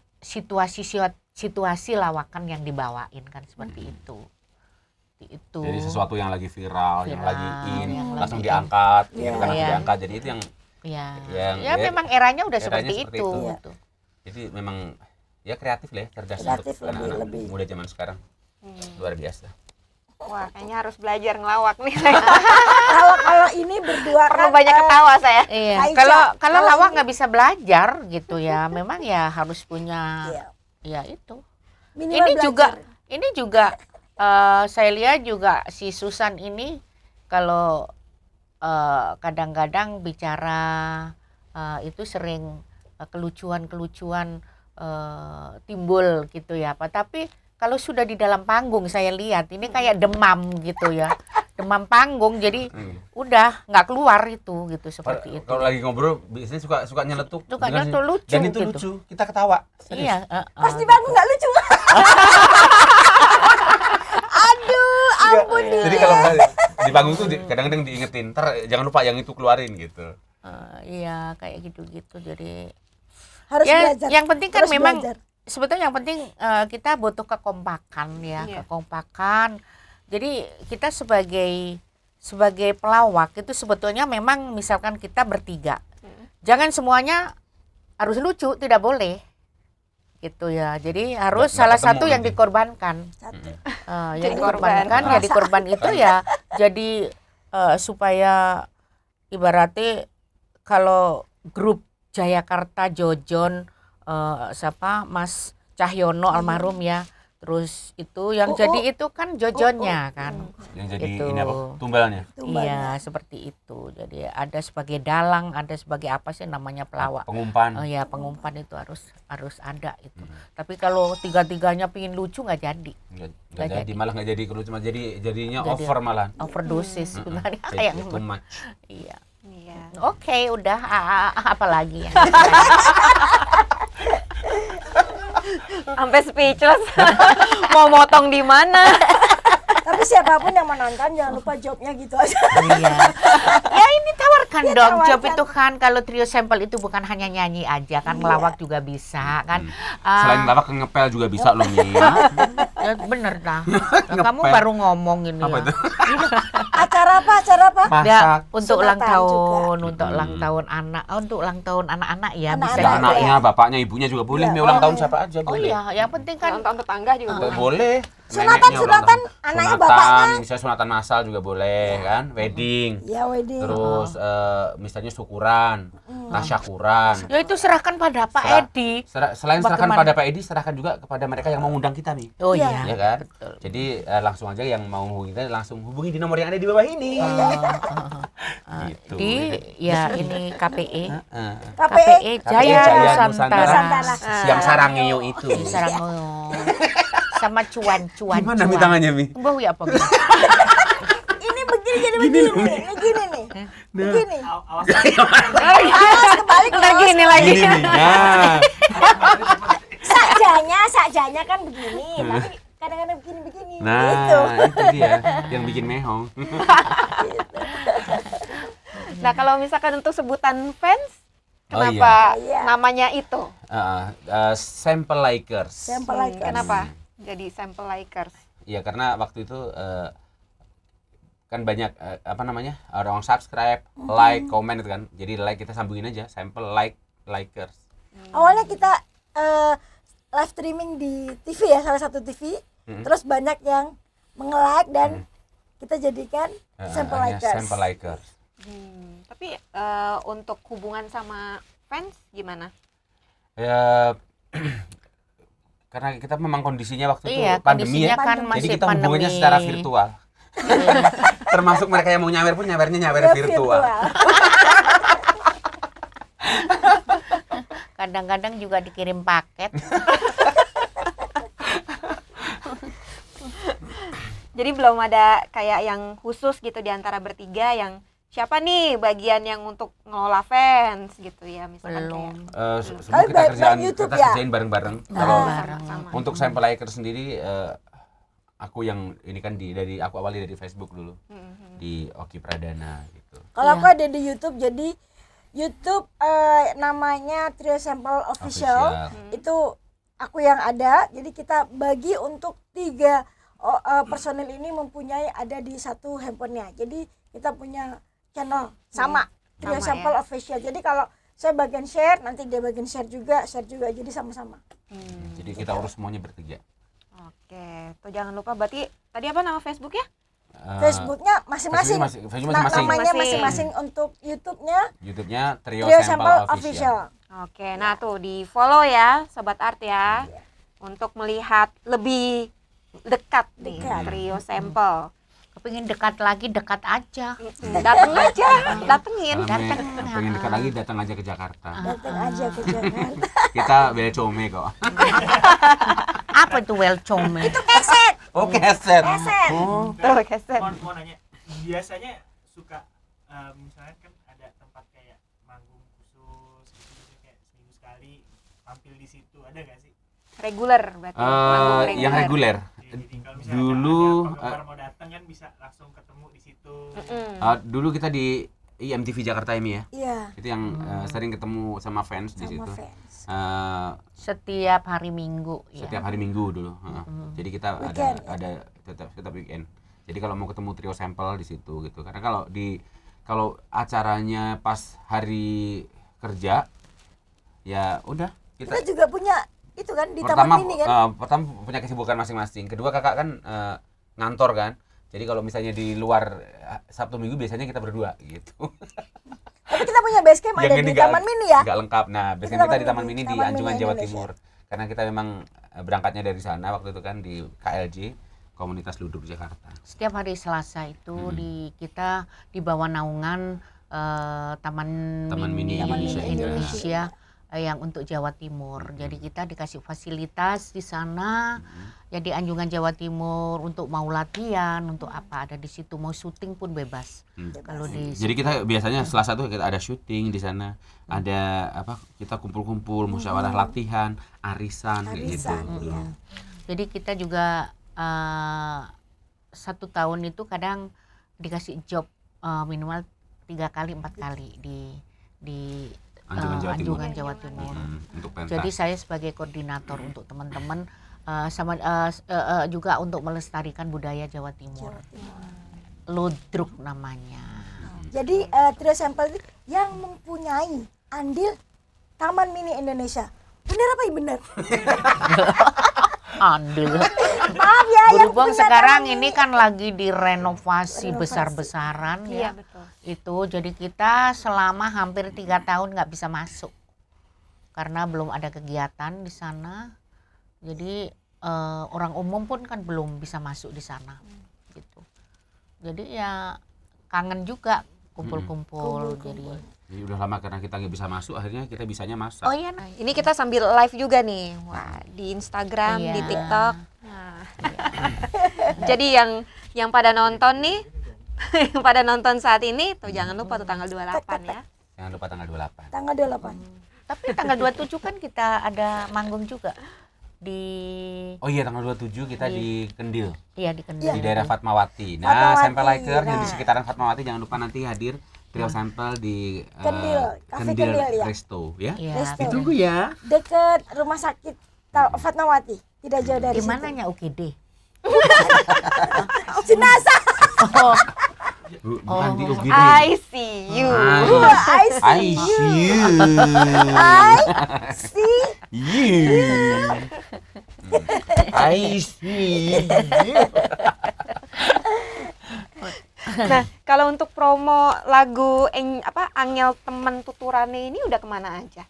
situasi lawakan yang dibawain kan seperti itu. Itu. Jadi sesuatu yang lagi viral, yang lagi yang langsung lagi in. diangkat, gitu kan, langsung Iya. diangkat. Jadi itu yang Ya memang eranya udah eranya seperti seperti itu. itu. Gitu. jadi memang ya kreatif lah ya, cerdas Kreatif untuk anak-anak lebih. muda zaman sekarang. Luar biasa. Wah, kayaknya harus belajar ngelawak nih. Kalau ini berdua Perlu kan, banyak ketawa saya. Iya. Aisyah, Kalau kalau lawak ini- nggak bisa belajar gitu ya, memang ya harus punya Iya. ya itu. minimal Ini belajar. juga saya lihat juga si Susan ini kalau kadang-kadang bicara itu sering kelucuan-kelucuan timbul gitu ya Pak. Tapi kalau sudah di dalam panggung saya lihat ini kayak demam gitu ya. Demam panggung, jadi udah nggak keluar itu gitu seperti itu. Kalau lagi ngobrol biasanya suka nyeletuk. Suka dengan nyeletuk, lucu Dan itu gitu. lucu, kita ketawa. Serius. Iya, Pas di panggung nggak lucu. Aduh, ampun Jadi dia. kalau di panggung tuh kadang-kadang diingetin, ntar jangan lupa yang itu keluarin gitu. Iya kayak gitu-gitu. Jadi Harus ya belajar. yang penting kan Harus memang belajar. sebetulnya yang penting kita butuh kekompakan ya, Iya. kekompakan. Jadi kita sebagai pelawak itu sebetulnya memang misalkan kita bertiga, jangan semuanya harus lucu, tidak boleh gitu ya. Jadi harus Nggak salah ketemu satu yang nanti. dikorbankan. Satu. Yang Jadi dikorbankan, korban. jadi korban itu ya jadi supaya ibaratnya kalau grup Jayakarta Jojon siapa Mas Cahyono almarhum ya, terus itu yang jadi itu kan Jojonnya kan. Yang jadi Itu. ini apa? Tumbalnya. Tumbalnya. Iya seperti itu. Jadi ada sebagai dalang, ada sebagai apa sih namanya pelawak. Pengumpan. Oh ya pengumpan itu harus ada itu. Tapi kalau tiga-tiganya pingin lucu nggak jadi, Nggak Nggak jadi, jadi. malah nggak jadi lucu, malah jadinya Jadi over malah. overdosis sebenarnya Jadi yang too much. iya. Iya. Oke, udah apa lagi ya? Sampai speechless. Mau motong di mana? Tapi siapapun yang menonton jangan lupa jawabnya gitu aja. Iya. Ya ini tawarkan Ya, dong tawarkan. job itu kan, kalau trio sampel itu bukan hanya nyanyi aja kan, ngelawak juga bisa kan. Selain lawak ngepel juga bisa loh Mi. Ya bener dah. Nah, kamu Ngepel. baru ngomong ini Apa ya. itu? Acara apa? Ya, Masak. untuk ulang Sunatan tahun, juga. untuk ulang tahun anak, untuk ulang tahun anak-anak ya Anak-anak. bisa Ada juga anaknya, ya. bapaknya, ibunya juga boleh. Iya, Mi ulang tahun boleh. siapa aja Oh boleh. iya, yang penting kan Ulang tahun tetangga juga boleh. Boleh. Sunatan anaknya bapaknya. Misalnya sunatan massal juga boleh kan, wedding. Ya wedding. Terus misalnya syukuran, tasyakuran. Ya itu serahkan pada Pak Edi. Selain serahkan Bagaimana? pada Pak Edi, serahkan juga kepada mereka yang mau ngundang kita nih. Oh Iya. iya. Ya kan? Jadi langsung aja yang mau hubungi kita langsung hubungi di nomor yang ada di bawah ini. Gitu. Di ya ini KPE. KPE Jaya Nusantara. Yang Sarangeo itu. Sarangeo. Sama cuan-cuan. Gimana Mi tangannya Mi? Bau ya apa? ini begini jadi begini nih. Begini. Awas. Awas kebalik Lagi ini lagi. Gini nih. Nah. Sakjanya kan begini, tapi kadang-kadang begini. Nah, Gitu. itu dia yang bikin mehong. Nah, kalau misalkan untuk sebutan fans, Oh, kenapa iya. namanya itu? Sample likers. Sample likers. Kenapa jadi sample likers? Iya, karena waktu itu kan banyak orang subscribe, like, komen itu kan. Jadi like kita sambungin aja sample likers. Awalnya kita live streaming di TV ya, salah satu TV. Terus banyak yang nge-like dan kita jadikan sample Hanya likers. Sample likers. Tapi untuk hubungan sama fans gimana? Ya karena kita memang kondisinya waktu itu Iya, pandemi kondisinya ya. kan Jadi masih kita hubungannya pandemi. secara virtual. Termasuk mereka yang mau nyawer pun nyawernya Ya, virtual. Kadang-kadang juga dikirim paket. Jadi belum ada kayak yang khusus gitu di antara bertiga yang siapa nih bagian yang untuk ngelola fans gitu ya misalkan Belum. Semua Tapi kita main YouTube ya? kerjain bareng-bareng. Kalau sama. untuk sample likers sendiri aku yang ini kan dari aku awali dari Facebook dulu. Di Oki Pradana gitu. Kalau Iya. aku ada di YouTube, jadi YouTube namanya Trio Sample Official. Itu aku yang ada. Jadi kita bagi untuk 3 personil ini mempunyai ada di satu handphonenya. Jadi kita punya channel sama Trio Sama Sample ya. Official. Jadi kalau saya bagian share, nanti dia bagian share juga, jadi sama-sama. Jadi kita urus semuanya bertiga. Oke, tuh jangan lupa berarti tadi apa nama Facebooknya? Facebooknya masing-masing. Facebook masing-masing. Namanya Masing. masing-masing. Untuk YouTube-nya YouTube-nya Trio, Trio Sample Sample Official. Official. Oke, nah tuh di follow ya Sobat Art ya untuk melihat lebih dekat nih Dekat. Trio Sample. Kepingin dekat lagi, dekat aja. Dateng aja, datengin. Rame, pengen dekat lagi datang aja ke Jakarta. Datang aja ke Jakarta. Kita beda come kok. Apa itu welcome? Itu keset. Oh, keset. Keset. Oh. Tuh keset. Mau nanya, biasanya suka misalnya kan ada tempat kayak manggung khusus gitu, biasanya kayak seminggu sekali tampil di situ, ada nggak sih? Reguler berarti. manggung Yang reguler. Jadi kalau misalnya Dulu, ada penggemar mau datang kan bisa langsung ketemu di situ. Dulu kita di IMTV Jakarta ini ya. Iya. Itu yang sering ketemu sama fans di Sama situ. fans. Setiap hari Minggu ya. Setiap hari Minggu dulu. Jadi kita Weekend, ada tetap weekend. Jadi kalau mau ketemu Trio Sample di situ gitu. Karena kalau acaranya pas hari kerja ya udah Kita juga punya itu kan di pertama Taman Mini kan. pertama punya kesibukan masing-masing. Kedua kakak kan ngantor kan. Jadi kalau misalnya di luar Sabtu Minggu biasanya kita berdua gitu. Tapi kita punya base camp ada Yang di ini Taman Mini ya. Nggak lengkap. Nah, Di biasanya kita Taman di Taman Mini, Mini di Taman Mini Anjungan Jawa Indonesia. Timur. Karena kita memang berangkatnya dari sana waktu itu kan di KLJ, Komunitas Ludruk Jakarta. Setiap hari Selasa itu kita di bawah naungan Taman Mini Indonesia yang untuk Jawa Timur. Jadi kita dikasih fasilitas di sana. Jadi Anjungan Jawa Timur untuk mau latihan, untuk apa ada di situ, mau syuting pun bebas. Kalau di Jadi kita biasanya Selasa tuh kita ada syuting di sana, ada kita kumpul-kumpul, musyawarah latihan, arisan kayak gitu. Iya. Jadi kita juga 1 tahun itu kadang dikasih job minimal 3 kali 4 kali di Anjungan Jawa Timur. Untuk pentas. Jadi saya sebagai koordinator untuk teman-teman juga untuk melestarikan budaya Jawa Timur. Ludruk namanya. Jadi Trio Sample itu yang mempunyai andil Taman Mini Indonesia. Bener apa ya bener? Andil. Maaf ya, Berhubung punya sekarang kami. ini kan lagi direnovasi Renovasi. besar-besaran Iya ya. betul. Itu jadi kita selama hampir 3 tahun nggak bisa masuk karena belum ada kegiatan di sana. Jadi orang umum pun kan belum bisa masuk di sana gitu. Jadi ya kangen juga kumpul-kumpul. Jadi udah lama karena kita nggak bisa masuk, akhirnya kita bisanya masak. Oh iya, Nah, ini kita sambil live juga nih. Wah, di Instagram, Iya. di TikTok. Nah. Jadi yang pada nonton nih, yang pada nonton saat ini tuh jangan lupa tuh tanggal 28 ya. Jangan lupa tanggal 28. Tanggal 28. tapi tanggal 27 kan kita ada manggung juga di Oh iya, tanggal 27 kita di Kendil, iya di Kendal. di daerah Fatmawati. Nah, Fatmawati, sampel liker yang di nah. sekitaran Fatmawati jangan lupa nanti hadir trio sampel di Kendil, Cafe Kendil, ya. Resto ya. Iya. Resto. Ditunggu ya. Deket rumah sakit Fatmawati, tidak jauh dari Di situ. mananya UGD? Jenazah. Oh, Bukan di UGD. I see you. I I see see you. I see You. I see you. Nah, kalau untuk promo lagu Angel Temen Tuturane ini udah kemana aja?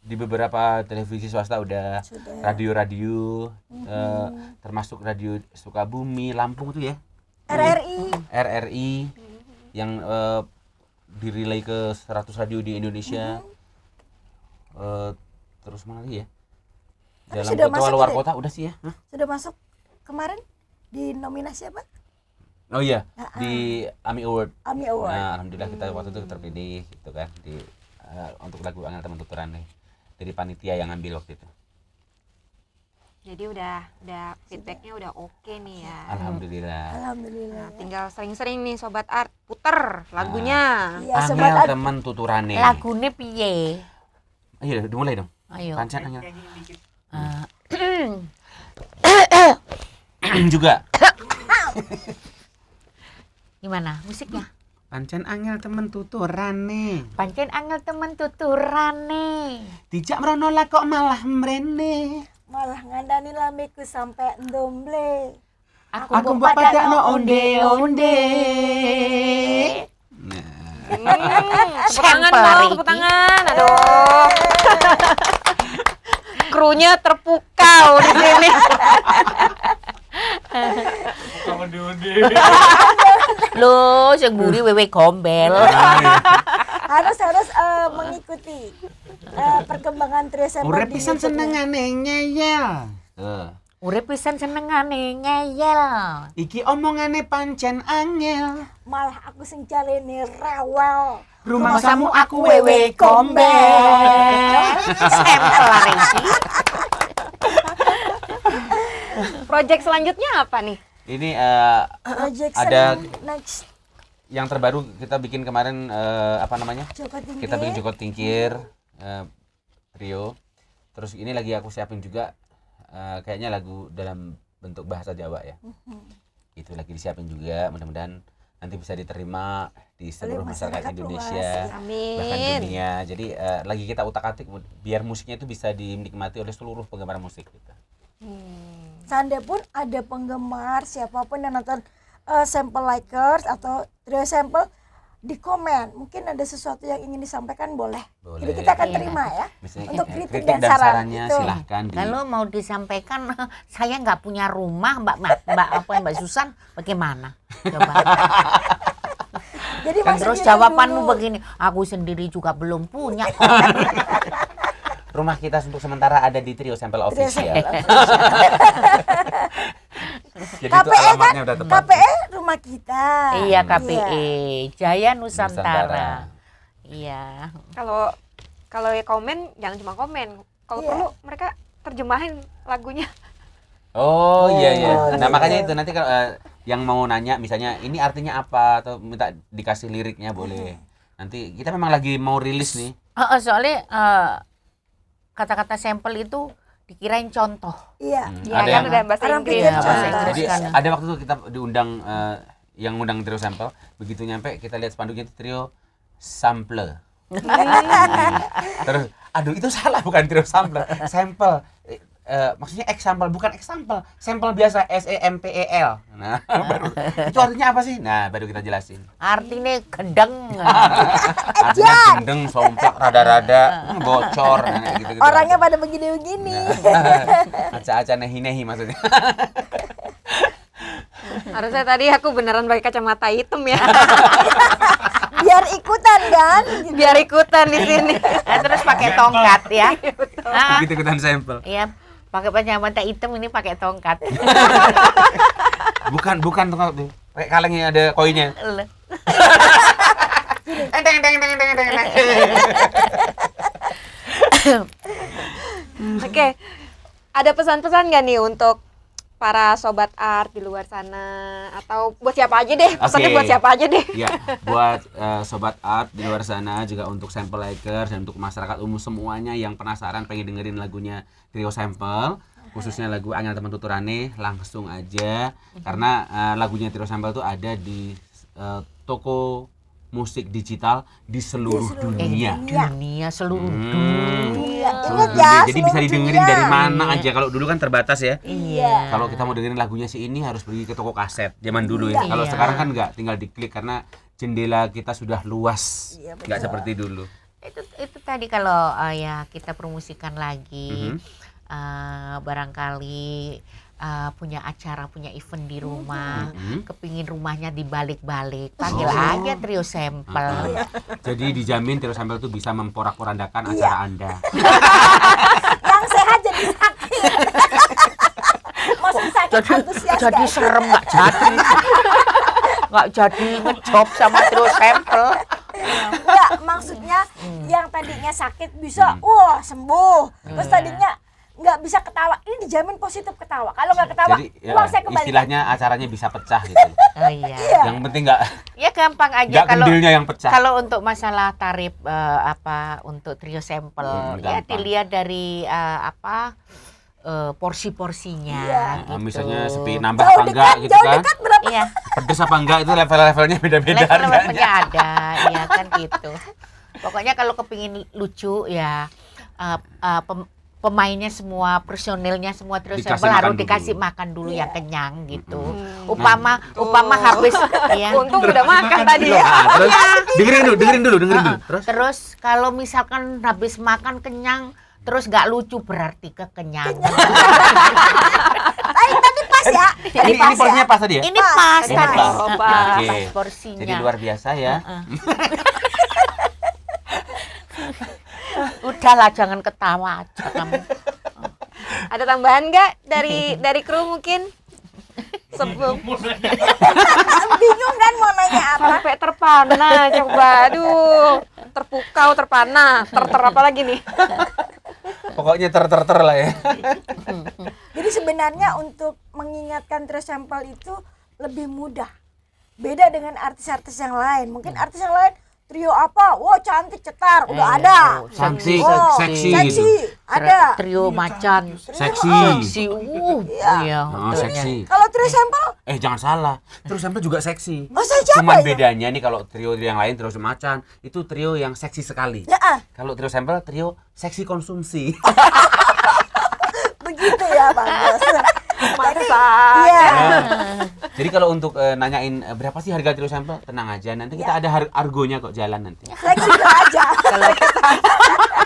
Di beberapa televisi swasta udah, Sudah. radio-radio, termasuk radio Sukabumi, Lampung tuh ya, RRI. RRI yang direlay ke 100 radio di Indonesia. Terus mana lagi ya? Tapi Dalam sudah kota, masuk luar gitu ya? kota udah sih ya. Hah? Sudah masuk kemarin di nominasi apa? Oh iya, di AMI Award. AMI Award. Nah, alhamdulillah kita waktu itu terpilih gitu kan di untuk lagu Angel Temen Tuturane dari panitia yang ngambil waktu itu. Jadi udah feedbacknya udah oke nih ya. Alhamdulillah. Alhamdulillah. Nah, tinggal sering-sering nih Sobat Art puter lagunya. Iya, sobat Angel Art. Temen Tuturane. lagune piye? Iya, udah mulai dong. Ayo. Pancen Angel. Nyanyi dikit. Juga. Gimana musiknya? Pancen Angel Temen Tuturane. Pancen angel temen tuturane. Dijak merono lah kok malah mrene. Malah ngandani lamiku sampai ndomble. Aku mbok padakno onde-onde. Tepuk tangan Sampel hari dong, ini. tepuk tangan. Aduh. Krunya terpukau di sini. Kamu diundi. Loh, sing mburi wewe gombel. Harus mengikuti perkembangan trio sampel Urip di pisan YouTube-nya. senengane ngeyel. Urip pisan senengane ngeyel. Iki omongane pancen angel. Malah aku sing carane rewel. Rumah Samu samu aku wewe gombel. Sampel hari ini. Project selanjutnya apa nih? Ini Project ada next yang terbaru kita bikin kemarin apa namanya? Joko Tingkir. Kita bikin Joko Tingkir trio. Terus ini lagi aku siapin juga kayaknya lagu dalam bentuk bahasa Jawa ya. Itu lagi disiapin juga, mudah-mudahan nanti bisa diterima di seluruh Oleh masyarakat masyarakat Indonesia, Amin. bahkan dunia. Jadi lagi kita utak-atik biar musiknya itu bisa dinikmati oleh seluruh penggemar musik gitu. Sande pun ada penggemar siapapun yang nonton Sampel Likers atau trio sampel di komen mungkin ada sesuatu yang ingin disampaikan boleh. Boleh. Jadi kita akan Iya. terima ya Misalnya untuk kritik dan saran sarannya itu. silahkan di Kalau mau disampaikan saya nggak punya rumah, Mbak Susan, bagaimana? Coba. Jadi Dan masuk terus YouTube jawabanmu dulu. begini, aku sendiri juga belum punya. rumah kita untuk sementara ada di Trio Sampel Trio Official. Sampel Jadi itu KPE kan alamatnya udah tepat. KPE rumah kita. Iya KPE Jaya Nusantara. Iya. Kalau ya komen jangan cuma komen. Kalau Iya. perlu mereka terjemahin lagunya. Oh iya iya. Oh, Nah gitu. makanya itu nanti kalau yang mau nanya misalnya ini artinya apa atau minta dikasih liriknya boleh. Nanti kita memang lagi mau rilis nih. Soalnya kata-kata sampel itu dikirain contoh. Iya. Ya Ada kan yang udah bahasa Orang Inggris. pikir Iya, bahasa contoh. Inggris. jadi kan. ada waktu itu kita diundang yang ngundang Trio Sampel, begitu nyampe kita lihat spanduknya itu Trio Sample. Terus aduh itu salah bukan Trio Sampel, sampel. maksudnya example, bukan example, sampel biasa, SEMPEL. Nah, baru itu artinya apa sih? Nah, baru kita jelasin. Artinya gendeng. Artinya gendeng, somplak, rada-rada, bocor, nah, gitu-gitu. Orangnya pada begini-begini. Aca-aca nehi-nehi maksudnya. Harusnya tadi aku beneran pakai kacamata hitam ya. Biar ikutan kan. Biar ikutan di sini. Nah, terus pakai tongkat ya. Ah, Begitu ikutan sampel. iya, pakai kacamata hitam, ini pakai tongkat. Bukan tongkat tuh. Pakai kaleng yang ada koinnya. Enteng. Oke. Ada pesan-pesan nggak nih untuk para sobat art di luar sana, atau buat siapa aja deh? Pesannya Oke. buat siapa aja deh? Ya, buat sobat art di luar sana, juga untuk Sample Likers dan untuk masyarakat umum semuanya yang penasaran pengen dengerin lagunya Trio Sample, khususnya lagu Anyar Teman Tuturane, langsung aja karena lagunya Trio Sample tuh ada di toko musik digital di seluruh dunia. Dunia, seluruh Hmm. dunia. Ingat ya, Jadi bisa seluruh didengerin dunia. dari mana aja. Kalau dulu kan terbatas ya. Iya. Kalau kita mau dengerin lagunya si ini harus pergi ke toko kaset zaman dulu ya. Kalau Iya. sekarang kan enggak, tinggal diklik karena jendela kita sudah luas. Iya, betul. Enggak seperti dulu. Itu tadi kalau ya kita promosikan lagi, barangkali punya acara, punya event di rumah, kepingin rumahnya dibalik-balik, panggil aja Trio Sample. Jadi dijamin Trio Sample itu bisa memporak-porandakan acara Anda. Yang sehat jadi sakit. Maksud sakit antusias Jadi guys. serem, nggak jadi ngejob sama Trio Sample. Enggak, maksudnya yang tadinya sakit bisa wah sembuh. Terus tadinya nggak bisa ketawa, ini dijamin positif ketawa. Kalau nggak ketawa, Jadi ya, uang saya kembali. istilahnya acaranya bisa pecah gitu. Oh iya. Yang penting enggak Ya gampang aja kalau kendilnya yang pecah. kalau untuk masalah tarif untuk Trio Sample ya gampang. dilihat dari porsi-porsinya Iya. gitu. Misalnya sepi nambah Jauh apa enggak dekat, gitu jauh kan. dekat berapa? Iya, Pedes apa enggak itu level-levelnya beda-beda harganya. level-levelnya ada, ya kan gitu. Pokoknya kalau kepingin lucu ya pemainnya semua, personilnya semua Trio Dikasih Sample harus makan dulu. dikasih makan dulu Iya. yang kenyang gitu. Hmm. Upama habis ya. Untung udah makan tadi ya. Nah, terus dengerin dulu. Terus Terus kalau misalkan habis makan kenyang terus nggak lucu berarti kekenyangan. Tadi pas ya. ini porsinya pas tadi ya? Ini pas Ini tadi. pas. Oh, Pas Oke. porsinya. Jadi luar biasa ya. Udahlah jangan ketawa aja kamu. Ada tambahan nggak dari kru mungkin? Sebelum Bingung kan mau nanya apa? sampai terpana coba, aduh, terpukau, terpana, apa lagi nih? Pokoknya ter lah ya. Jadi sebenarnya untuk mengingatkan Trio Sample itu lebih mudah. Beda dengan artis-artis yang lain. Mungkin artis yang lain trio apa? Wah, cantik, cetar, udah ada. Cantik, Oh, seksi seksi, gitu. ada. Trio macan. Seksi. Seksi. Iya. Oh, betul. seksi. Kalau Trio Sample, Jangan salah. Trio Sample juga seksi. oh saya siapa Cuman ya? bedanya nih kalau trio yang lain Trio Macan itu trio yang seksi sekali. Ya, Kalau Trio Sample trio seksi konsumsi. begitu ya Bang Bos. Masa. Iya. Jadi kalau untuk nanyain berapa sih harga Trio Sample, tenang aja. Nanti kita ada argonya kok jalan nanti. Fleksibel aja. Kalau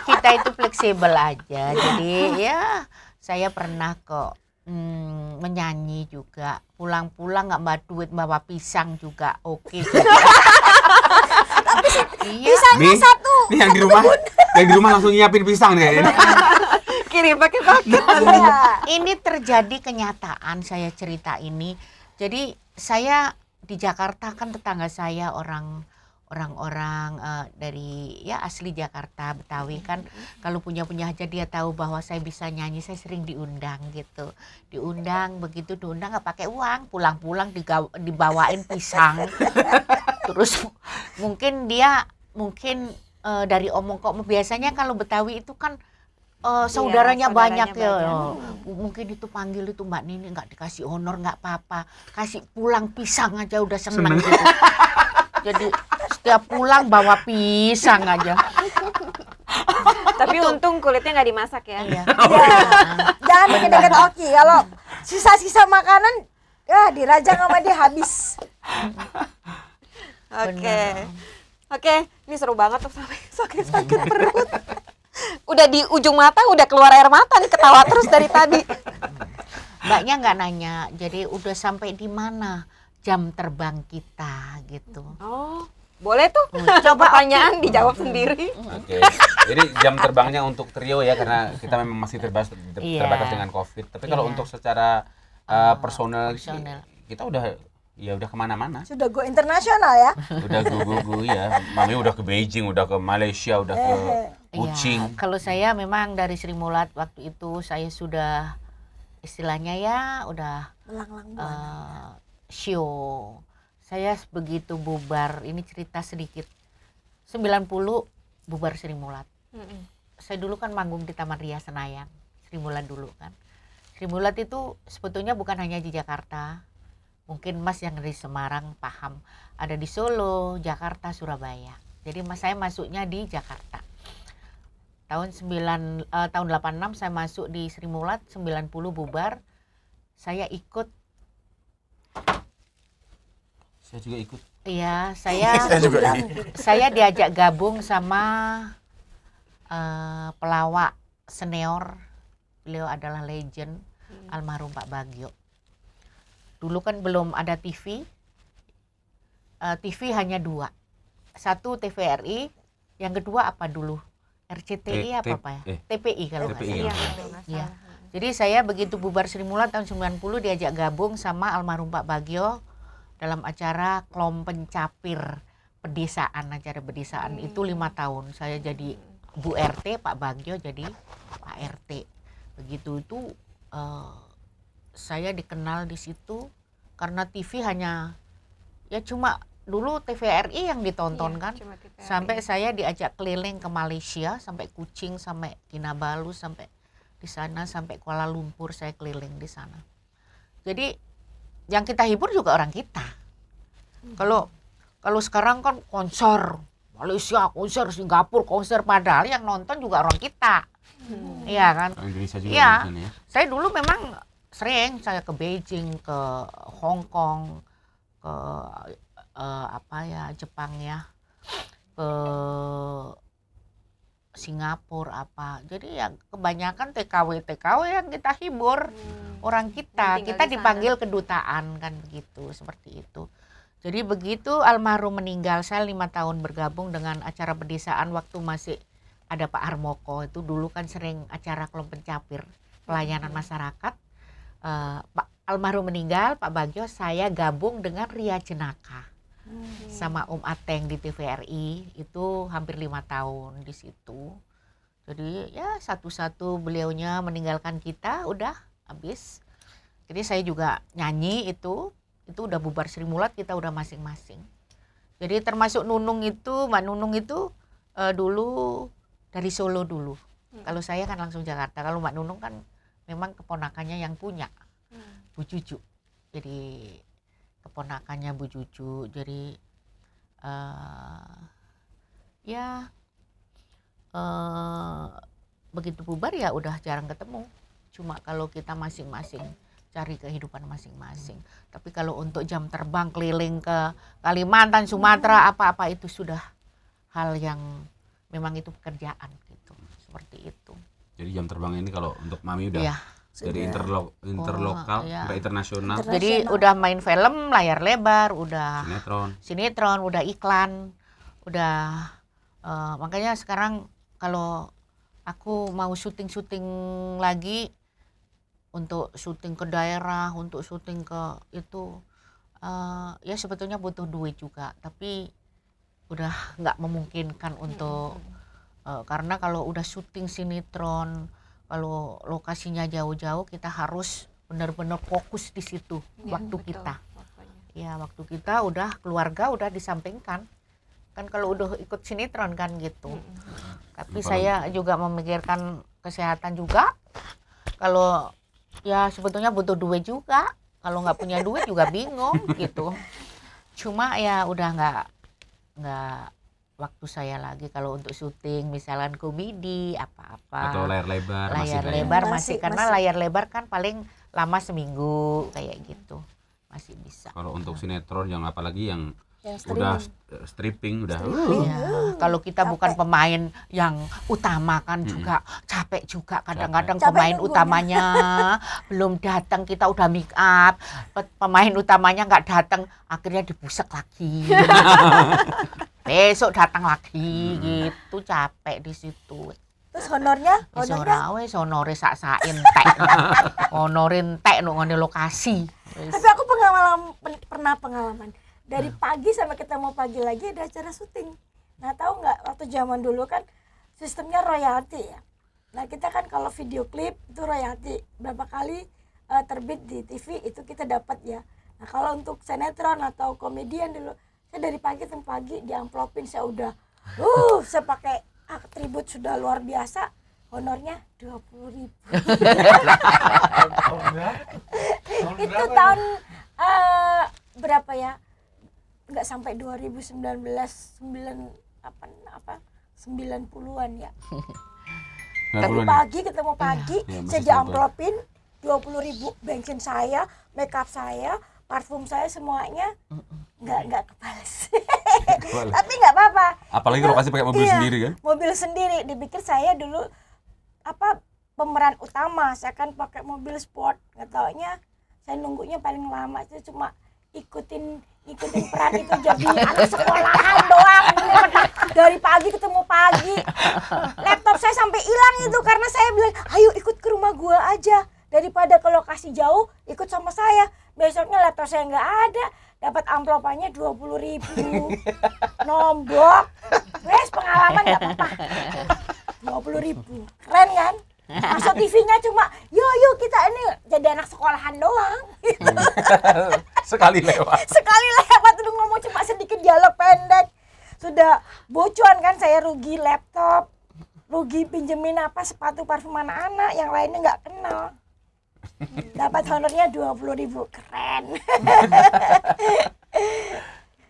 kita itu fleksibel aja. Jadi ya saya pernah kok menyanyi juga. Pulang-pulang nggak bawa duit, bawa pisang juga oke. Iya. Pisangnya Nih, satu. nih yang di rumah langsung nyiapin pisang deh. Kirim pakai paket. Iya. Ini terjadi kenyataan, saya cerita ini. Jadi saya di Jakarta kan tetangga saya orang-orang dari ya asli Jakarta, Betawi kan. Kalau punya hajat dia tahu bahwa saya bisa nyanyi, saya sering diundang gitu. Begitu diundang nggak pakai uang, pulang-pulang dibawain pisang. Terus mungkin dari omong kok biasanya kalau Betawi itu kan saudaranya banyak ya. Mungkin itu panggil itu Mbak Nini nggak dikasih honor nggak apa-apa, kasih pulang pisang aja udah seneng gitu. Jadi setiap pulang bawa pisang aja. Tapi untung kulitnya nggak dimasak ya. Iya. Iya. Jangan deket-deket Oki. Kalau sisa-sisa makanan ya dirajang sama dia habis. Oke. Oke, ini seru banget tuh sampai sakit perut. Udah di ujung mata udah keluar air mata nih, ketawa terus dari tadi. Mbaknya nggak nanya, jadi udah sampai di mana jam terbang kita gitu. Oh, boleh tuh. Coba pertanyaan dijawab sendiri. Oke. Jadi jam terbangnya untuk trio ya, karena kita memang masih terbatas dengan COVID. Tapi kalau untuk secara personal kita udah kemana-mana. Sudah go internasional ya. Udah go ya. Mami udah ke Beijing, udah ke Malaysia, udah ke Kuching. Iya, kalau saya memang dari Sri Mulat waktu itu saya sudah istilahnya ya udah Melanglang show. Saya begitu bubar, ini cerita sedikit. 90 bubar Sri Mulat. Saya dulu kan manggung di Taman Ria Senayan, Sri Mulat dulu kan. Sri Mulat itu sebetulnya bukan hanya di Jakarta. Mungkin Mas yang dari Semarang paham. Ada di Solo, Jakarta, Surabaya. Jadi saya masuknya di Jakarta. Tahun 86 saya masuk di Sri Mulat, 90 bubar. Saya ikut. Saya juga ikut. Iya, saya juga ikut. saya diajak gabung sama pelawak senior. Beliau adalah legend, almarhum Pak Bagio. Dulu kan belum ada TV. TV hanya 2. Satu TVRI, yang kedua apa dulu? RCTI apa ya? TPI kalau nggak TPI, salah. Ya. Jadi saya begitu bubar Sri Mulat tahun 90 diajak gabung sama almarhum Pak Bagio dalam acara Klom Pencapir pedesaan, acara pedesaan itu 5 tahun. Saya jadi Bu RT, Pak Bagio jadi Pak RT. Begitu itu saya dikenal di situ karena TV hanya ya cuma dulu TVRI yang ditonton kan. Sampai saya diajak keliling ke Malaysia, sampai Kuching, sampai Kinabalu, sampai di sana, sampai Kuala Lumpur saya keliling di sana. Jadi yang kita hibur juga orang kita. Kalau sekarang kan konser Malaysia, konser Singapura, konser padahal yang nonton juga orang kita. Iya kan? Indonesia juga Iya. di sana ya. Saya dulu memang sering saya ke Beijing, ke Hong Kong, ke Jepang ya, ke Singapura apa. Jadi ya kebanyakan TKW yang kita hibur orang kita. Kita dipanggil kedutaan kan begitu, seperti itu. Jadi begitu almarhum meninggal, saya 5 tahun bergabung dengan acara pedesaan waktu masih ada Pak Harmoko. Itu dulu kan sering acara Klom Pencapir, pelayanan masyarakat. Pak almarhum meninggal, Pak Bagio, saya gabung dengan Ria Jenaka sama Ateng di TVRI. Itu hampir 5 tahun di situ. Jadi ya satu-satu beliaunya meninggalkan kita, udah habis. Jadi saya juga nyanyi itu udah bubar Sri Mulat, kita udah masing-masing. Jadi termasuk Nunung itu, Mbak Nunung itu dulu dari Solo dulu. Kalau saya kan langsung Jakarta. Kalau Mbak Nunung kan memang keponakannya yang punya, Bu Cucu. Jadi keponakannya Bu Cucu. Jadi begitu bubar ya udah jarang ketemu. Cuma kalau kita masing-masing cari kehidupan masing-masing. Tapi kalau untuk jam terbang keliling ke Kalimantan, Sumatera, apa-apa itu sudah hal yang memang itu pekerjaan gitu. Seperti itu. Jadi jam terbang ini kalau untuk Mami udah Iya. dari interlokal iya. sampai internasional. Jadi udah main film layar lebar, udah sinetron, udah iklan, udah makanya sekarang kalau aku mau syuting lagi, untuk syuting ke daerah, untuk syuting ke itu ya sebetulnya butuh duit juga, tapi udah nggak memungkinkan untuk karena kalau udah syuting sinetron, kalau lokasinya jauh-jauh kita harus benar-benar fokus di situ waktu betul, kita. waktunya. Ya waktu kita udah keluarga udah disampingkan. Kan kalau udah ikut sinetron kan gitu. Tapi saya juga memikirkan kesehatan juga. Kalau ya sebetulnya butuh duit juga. Kalau nggak punya duit juga bingung gitu. Cuma ya udah nggak waktu saya lagi kalau untuk syuting misalkan komedi apa-apa. Atau layar lebar masih Layar kayak lebar Masih, masih karena masih. layar lebar kan paling lama seminggu kayak gitu. Masih bisa. kalau untuk sinetron yang apalagi yang Yang udah streaming. stripping udah Ya, kalau kita bukan capek. pemain yang utama kan juga capek juga kadang-kadang Capek pemain nunggunya. utamanya belum datang kita udah make up, pemain utamanya nggak datang akhirnya dibusek lagi. Besok datang lagi gitu capek di situ. Terus honornya Wis ora wis honore sak-sak entek. Honore entek nang ngene lokasi. Wis. tapi aku pernah pengalaman dari pagi sampai ketemu pagi lagi ada acara syuting. Nah tahu nggak waktu zaman dulu kan sistemnya royalti ya. Nah kita kan kalau video klip itu royalti berapa kali terbit di TV itu kita dapat ya. Nah kalau untuk sinetron atau komedian dulu saya dari pagi sampai pagi diamplopin saya udah saya pakai atribut sudah luar biasa, honornya 20.000. Itu tahun berapa ya? Nggak sampai 2019 90-an ya. Tapi pagi ketemu pagi Iya, masih saya diamplopin 20.000 bensin saya, makeup saya, parfum saya semuanya nggak kebales. Tapi nggak apa-apa. apalagi kalau kasih pakai mobil Iya, sendiri kan. mobil sendiri. Dipikir saya dulu pemeran utama, saya kan pakai mobil sport. Nggak taunya saya nunggunya paling lama itu cuma ikutin peran itu jadi anak sekolahan doang. Dari pagi ketemu pagi. Laptop saya sampai hilang itu karena saya bilang, ayo ikut ke rumah gua aja daripada ke lokasi jauh ikut sama saya. Besoknya laptop saya nggak ada, dapat amplopannya 20.000. Nombok. Wes pengalaman nggak apa-apa. 20.000. Keren kan? Masuk TV-nya cuma yuk kita ini jadi anak sekolahan doang. Sekali lewat. Sekali lewat udah ngomong cuma sedikit dialog pendek. Sudah bocuan kan saya rugi laptop, rugi pinjemin sepatu parfum anak-anak yang lainnya nggak kenal. Dapat honornya 20.000. Keren.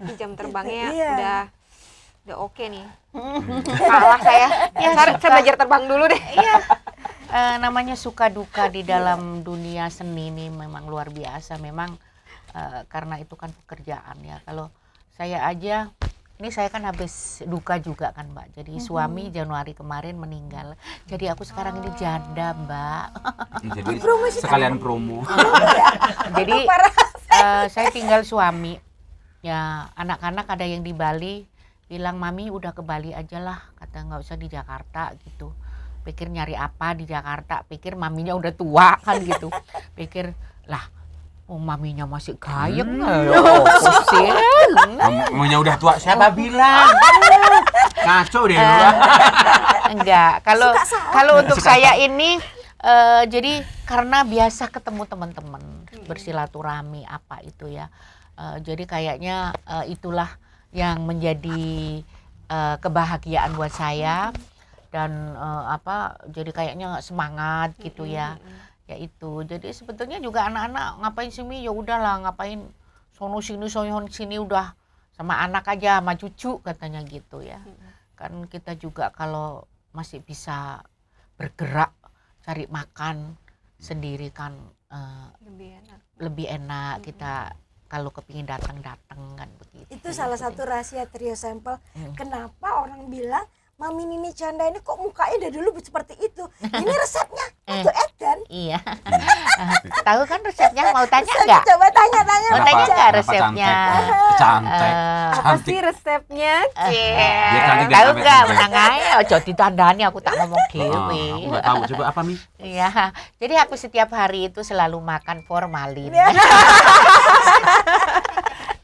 Di jam terbangnya Iya. udah oke nih. Kalah saya. Saya belajar terbang dulu deh. Namanya suka duka di dalam dunia seni ini memang luar biasa. Memang karena itu kan pekerjaan ya. Kalau saya aja, ini saya kan habis duka juga kan Mbak. Jadi suami Januari kemarin meninggal. Jadi aku sekarang ini janda Mbak. Jadi sekalian promo. Jadi saya tinggal suami. Ya anak-anak ada yang di Bali bilang mami udah ke Bali aja lah, kata nggak usah di Jakarta gitu. Pikir nyari apa di Jakarta, pikir maminya udah tua kan gitu. Pikir lah, maminya masih gayeng pusing. Maminya udah tua, siapa bilang? Ngaco deh lu. Enggak, kalau untuk saya ini jadi karena biasa ketemu teman-teman, bersilaturahmi apa itu ya. Jadi kayaknya itulah yang menjadi kebahagiaan buat saya dan jadi kayaknya semangat gitu ya. Ya itu. Jadi sebetulnya juga anak-anak ngapain sih Mi? Ya udahlah ngapain sono sini udah sama anak aja sama cucu katanya gitu ya. Kan kita juga kalau masih bisa bergerak cari makan sendiri kan lebih enak kita kalau kepingin datang kan begitu. Itu salah satu rahasia Trio Sampel. Kenapa orang bilang Mami Nini Canda ini kok mukanya dari dulu seperti itu? Ini resepnya itu Edan. Iya. Tahu kan resepnya? Mau tanya nggak? Coba tanya. Mau tanya nggak resepnya? Cantik. Apa sih resepnya? Dia cantik dan Tahu sampai nggak? sampai. Menang aja. Ojo ditandani aku tak ngomong Oh, dewe. aku nggak tahu. Coba apa Mi? Iya. Jadi aku setiap hari itu selalu makan formalin.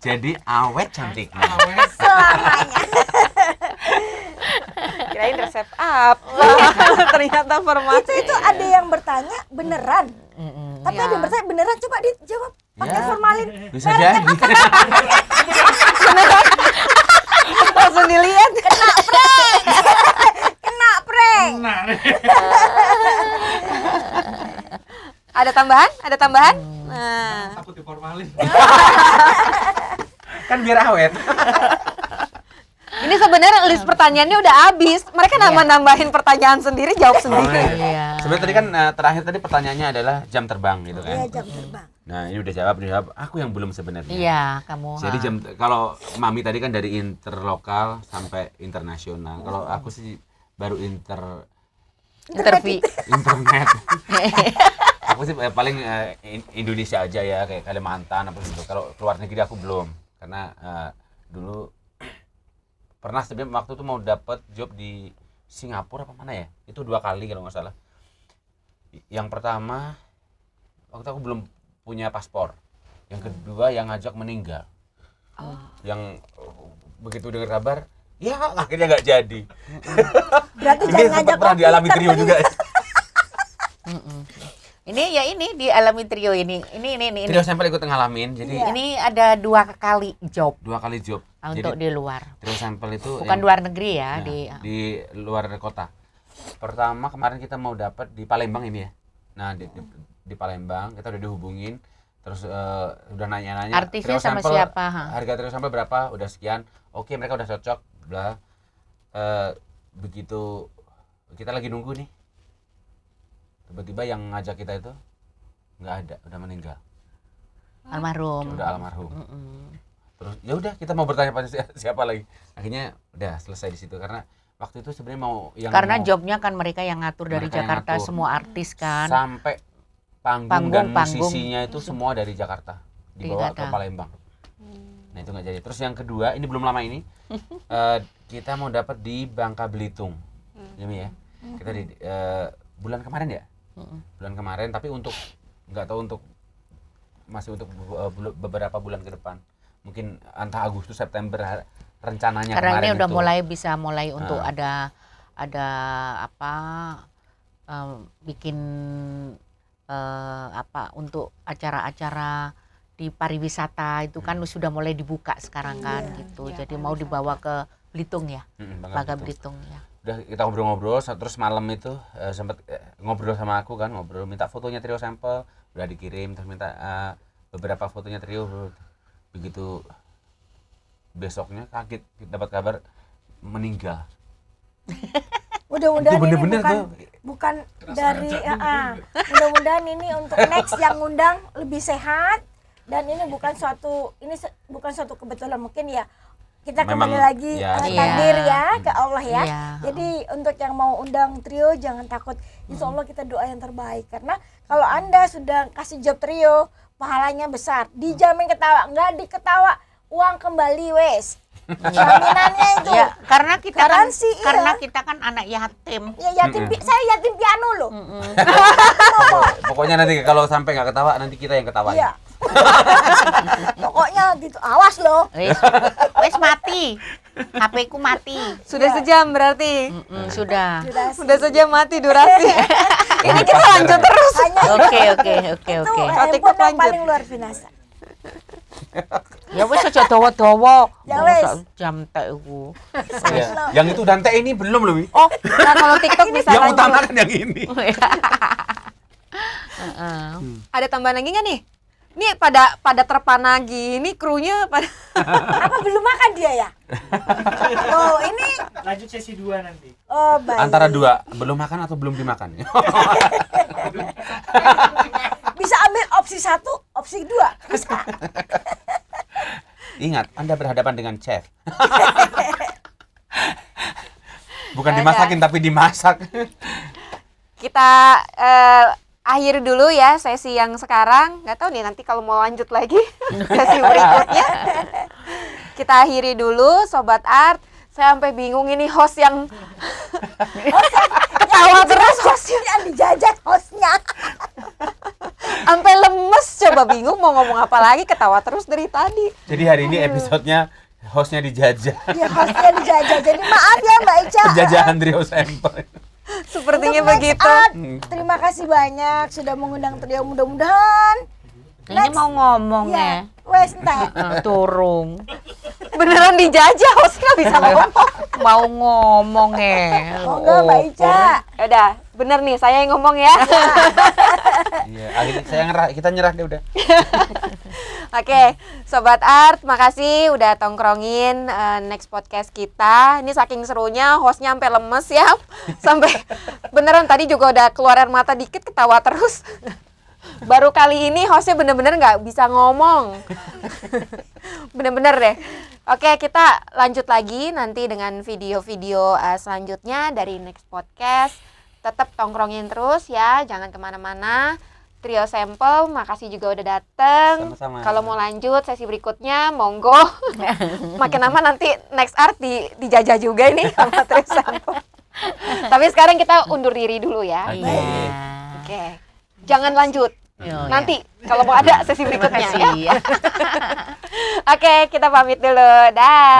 Jadi awet cantiknya. Selamanya. Kirain resep apa? Ternyata formasi. Itu ada yang bertanya beneran. Tapi Ya. ada yang bertanya beneran, coba dijawab pakai Ya. formalin. Bisa jadi. Langsung dilihat. Kena prank. Ada tambahan? Nah. Takut diformalin. Kan biar awet. Ini sebenarnya pertanyaannya udah habis. Mereka nambah-nambahin pertanyaan sendiri, jawab sendiri. Iya. Sebenarnya tadi kan terakhir tadi pertanyaannya adalah jam terbang gitu kan. Iya, jam terbang. Nah, ini udah jawab. Aku yang belum sebenarnya. Iya, kamu. Jadi kalau Mami tadi kan dari interlokal sampai internasional. Kalau aku sih baru internet. Aku sih paling Indonesia aja ya, kayak Kalimantan apa gitu. Kalau keluar negeri aku belum. Karena dulu pernah sebenarnya waktu itu mau dapat job di Singapura apa mana ya? Itu 2 kali kalau nggak salah. Yang pertama waktu aku belum punya paspor. Yang kedua yang ngajak meninggal. Yang begitu dengar kabar, ya akhirnya nggak jadi. Berarti Ini jangan sempat ngajak pernah dialami trio juga. Ini dialami trio ini. Ini. Trio sampel ikut ngalamin. Jadi Ini ada 2 kali job 2 kali job. untuk Jadi di luar. trio sampel itu Bukan luar negeri ya, nah, di luar kota. Pertama kemarin kita mau dapat di Palembang ini ya. Nah di Palembang kita udah dihubungin, terus udah nanya-nanya. Artisnya trio sama sampel, siapa? Harga trio sampel berapa? Udah sekian. Oke, mereka udah cocok. Bla. Begitu kita lagi nunggu nih, tiba-tiba yang ngajak kita itu nggak ada, udah meninggal. Almarhum. Udah almarhum. Terus ya udah kita mau bertanya pada siapa lagi. Akhirnya udah selesai di situ karena waktu itu sebenarnya Karena jobnya kan mereka yang ngatur dari Mereka yang Jakarta, ngatur. semua artis kan. sampai panggung dan Panggung. musisinya itu semua dari Jakarta dibawa ke Jakarta. Palembang. Nah itu nggak jadi. Terus yang kedua ini belum lama ini kita mau dapat di Bangka Belitung, Jami ya. Kita di bulan kemarin ya, bulan kemarin. Tapi untuk nggak tahu untuk masih untuk beberapa bulan ke depan. Mungkin antara Agustus September rencananya. Karena kemarin ini udah itu. mulai untuk ada apa bikin apa untuk acara-acara di pariwisata itu kan sudah mulai dibuka sekarang kan gitu. Jadi mau dibawa ke Belitung ya, Bangka Belitung ya. Udah kita ngobrol-ngobrol terus malam itu sempat ngobrol sama aku kan, minta fotonya trio sampel, udah dikirim, terus minta beberapa fotonya trio. Begitu besoknya kaget dapat kabar meninggal. Mudah-mudahan Itu ini bener-bener bukan dari mudah-mudahan ini untuk next yang ngundang lebih sehat, dan ini bukan suatu kebetulan, mungkin ya kita Memang, kembali lagi ya, takdir ya ke Allah ya. Iya. Jadi untuk yang mau undang trio jangan takut, insya Allah kita doa yang terbaik, karena kalau Anda sudah kasih job trio pahalanya besar, dijamin ketawa, nggak diketawa uang kembali wes. Jaminannya itu. Ya, karena kita Garansi, iya. karena kita kan anak yatim. Ya yatim saya yatim piano loh. Pokoknya nanti kalau sampai nggak ketawa nanti kita yang ketawain. Iya. Pokoknya gitu, awas loh. Wes mati. HP ku mati. Sudah sejam berarti. Sudah. Sudah sejam mati durasi. Ini kita lanjut terus. Hanya Oke. itu handphone yang paling luar biasa. Ya wes aja dawa-dawa. Ya wes. Jam tek iku. Iya. Yang itu Dante ini belum loh, Wi. Oh, nah kalau TikTok bisa Yang utama lanjut. kan yang ini. Ada tambahan lagi nggak nih? Nih pada terpana gini, krunya pada Apa belum makan dia ya? Oh ini, Lanjut sesi 2 nanti. oh baik. Antara dua, belum makan atau belum dimakan. Bisa ambil opsi 1, opsi 2. Bisa. Ingat, Anda berhadapan dengan chef. Bukan Ya, dimasakin tapi dimasak. kita akhiri dulu ya sesi yang sekarang. Nggak tahu nih nanti kalau mau lanjut lagi sesi berikutnya. Kita akhiri dulu Sobat Art. Saya sampai bingung ini host yang ketawa terus hostnya. Yang dijajah hostnya. Sampai lemes, coba bingung mau ngomong apa lagi, ketawa terus dari tadi. Jadi hari ini episodenya hostnya dijajah. Ya hostnya dijajah. Jadi maaf ya Mbak Ica. Penjajahan trio sampel. Sepertinya Untuk Next begitu. Art, terima kasih banyak sudah mengundang trio, mudah-mudahan. Ini mau ngomong ya. Wes entek. Turung. Beneran dijajah, host nggak bisa ngomong. Mau ngomong ya. Monggo Mbak Ica. Yaudah, bener nih saya yang ngomong ya. Iya, akhirnya kita nyerah deh udah. Oke, Sobat Art, makasih udah tongkrongin next podcast kita. Ini saking serunya, hostnya sampai lemes ya. Sampai beneran tadi juga udah keluar air mata dikit, ketawa terus. Baru kali ini hostnya bener-bener nggak bisa ngomong. Bener-bener deh. Oke, kita lanjut lagi nanti dengan video-video selanjutnya dari next podcast. Tetap tongkrongin terus ya, jangan kemana-mana. Trio Sampel, makasih juga udah dateng. Sama-sama. Kalau mau lanjut sesi berikutnya, monggo. Makin lama nanti next art dijajah juga ini sama Trio Sampel. Tapi sekarang kita undur diri dulu ya. Iya. Oke, jangan lanjut. Yo, Nanti kalau mau ada sesi berikutnya ya. Makasih ya. Oke, kita pamit dulu. Dah.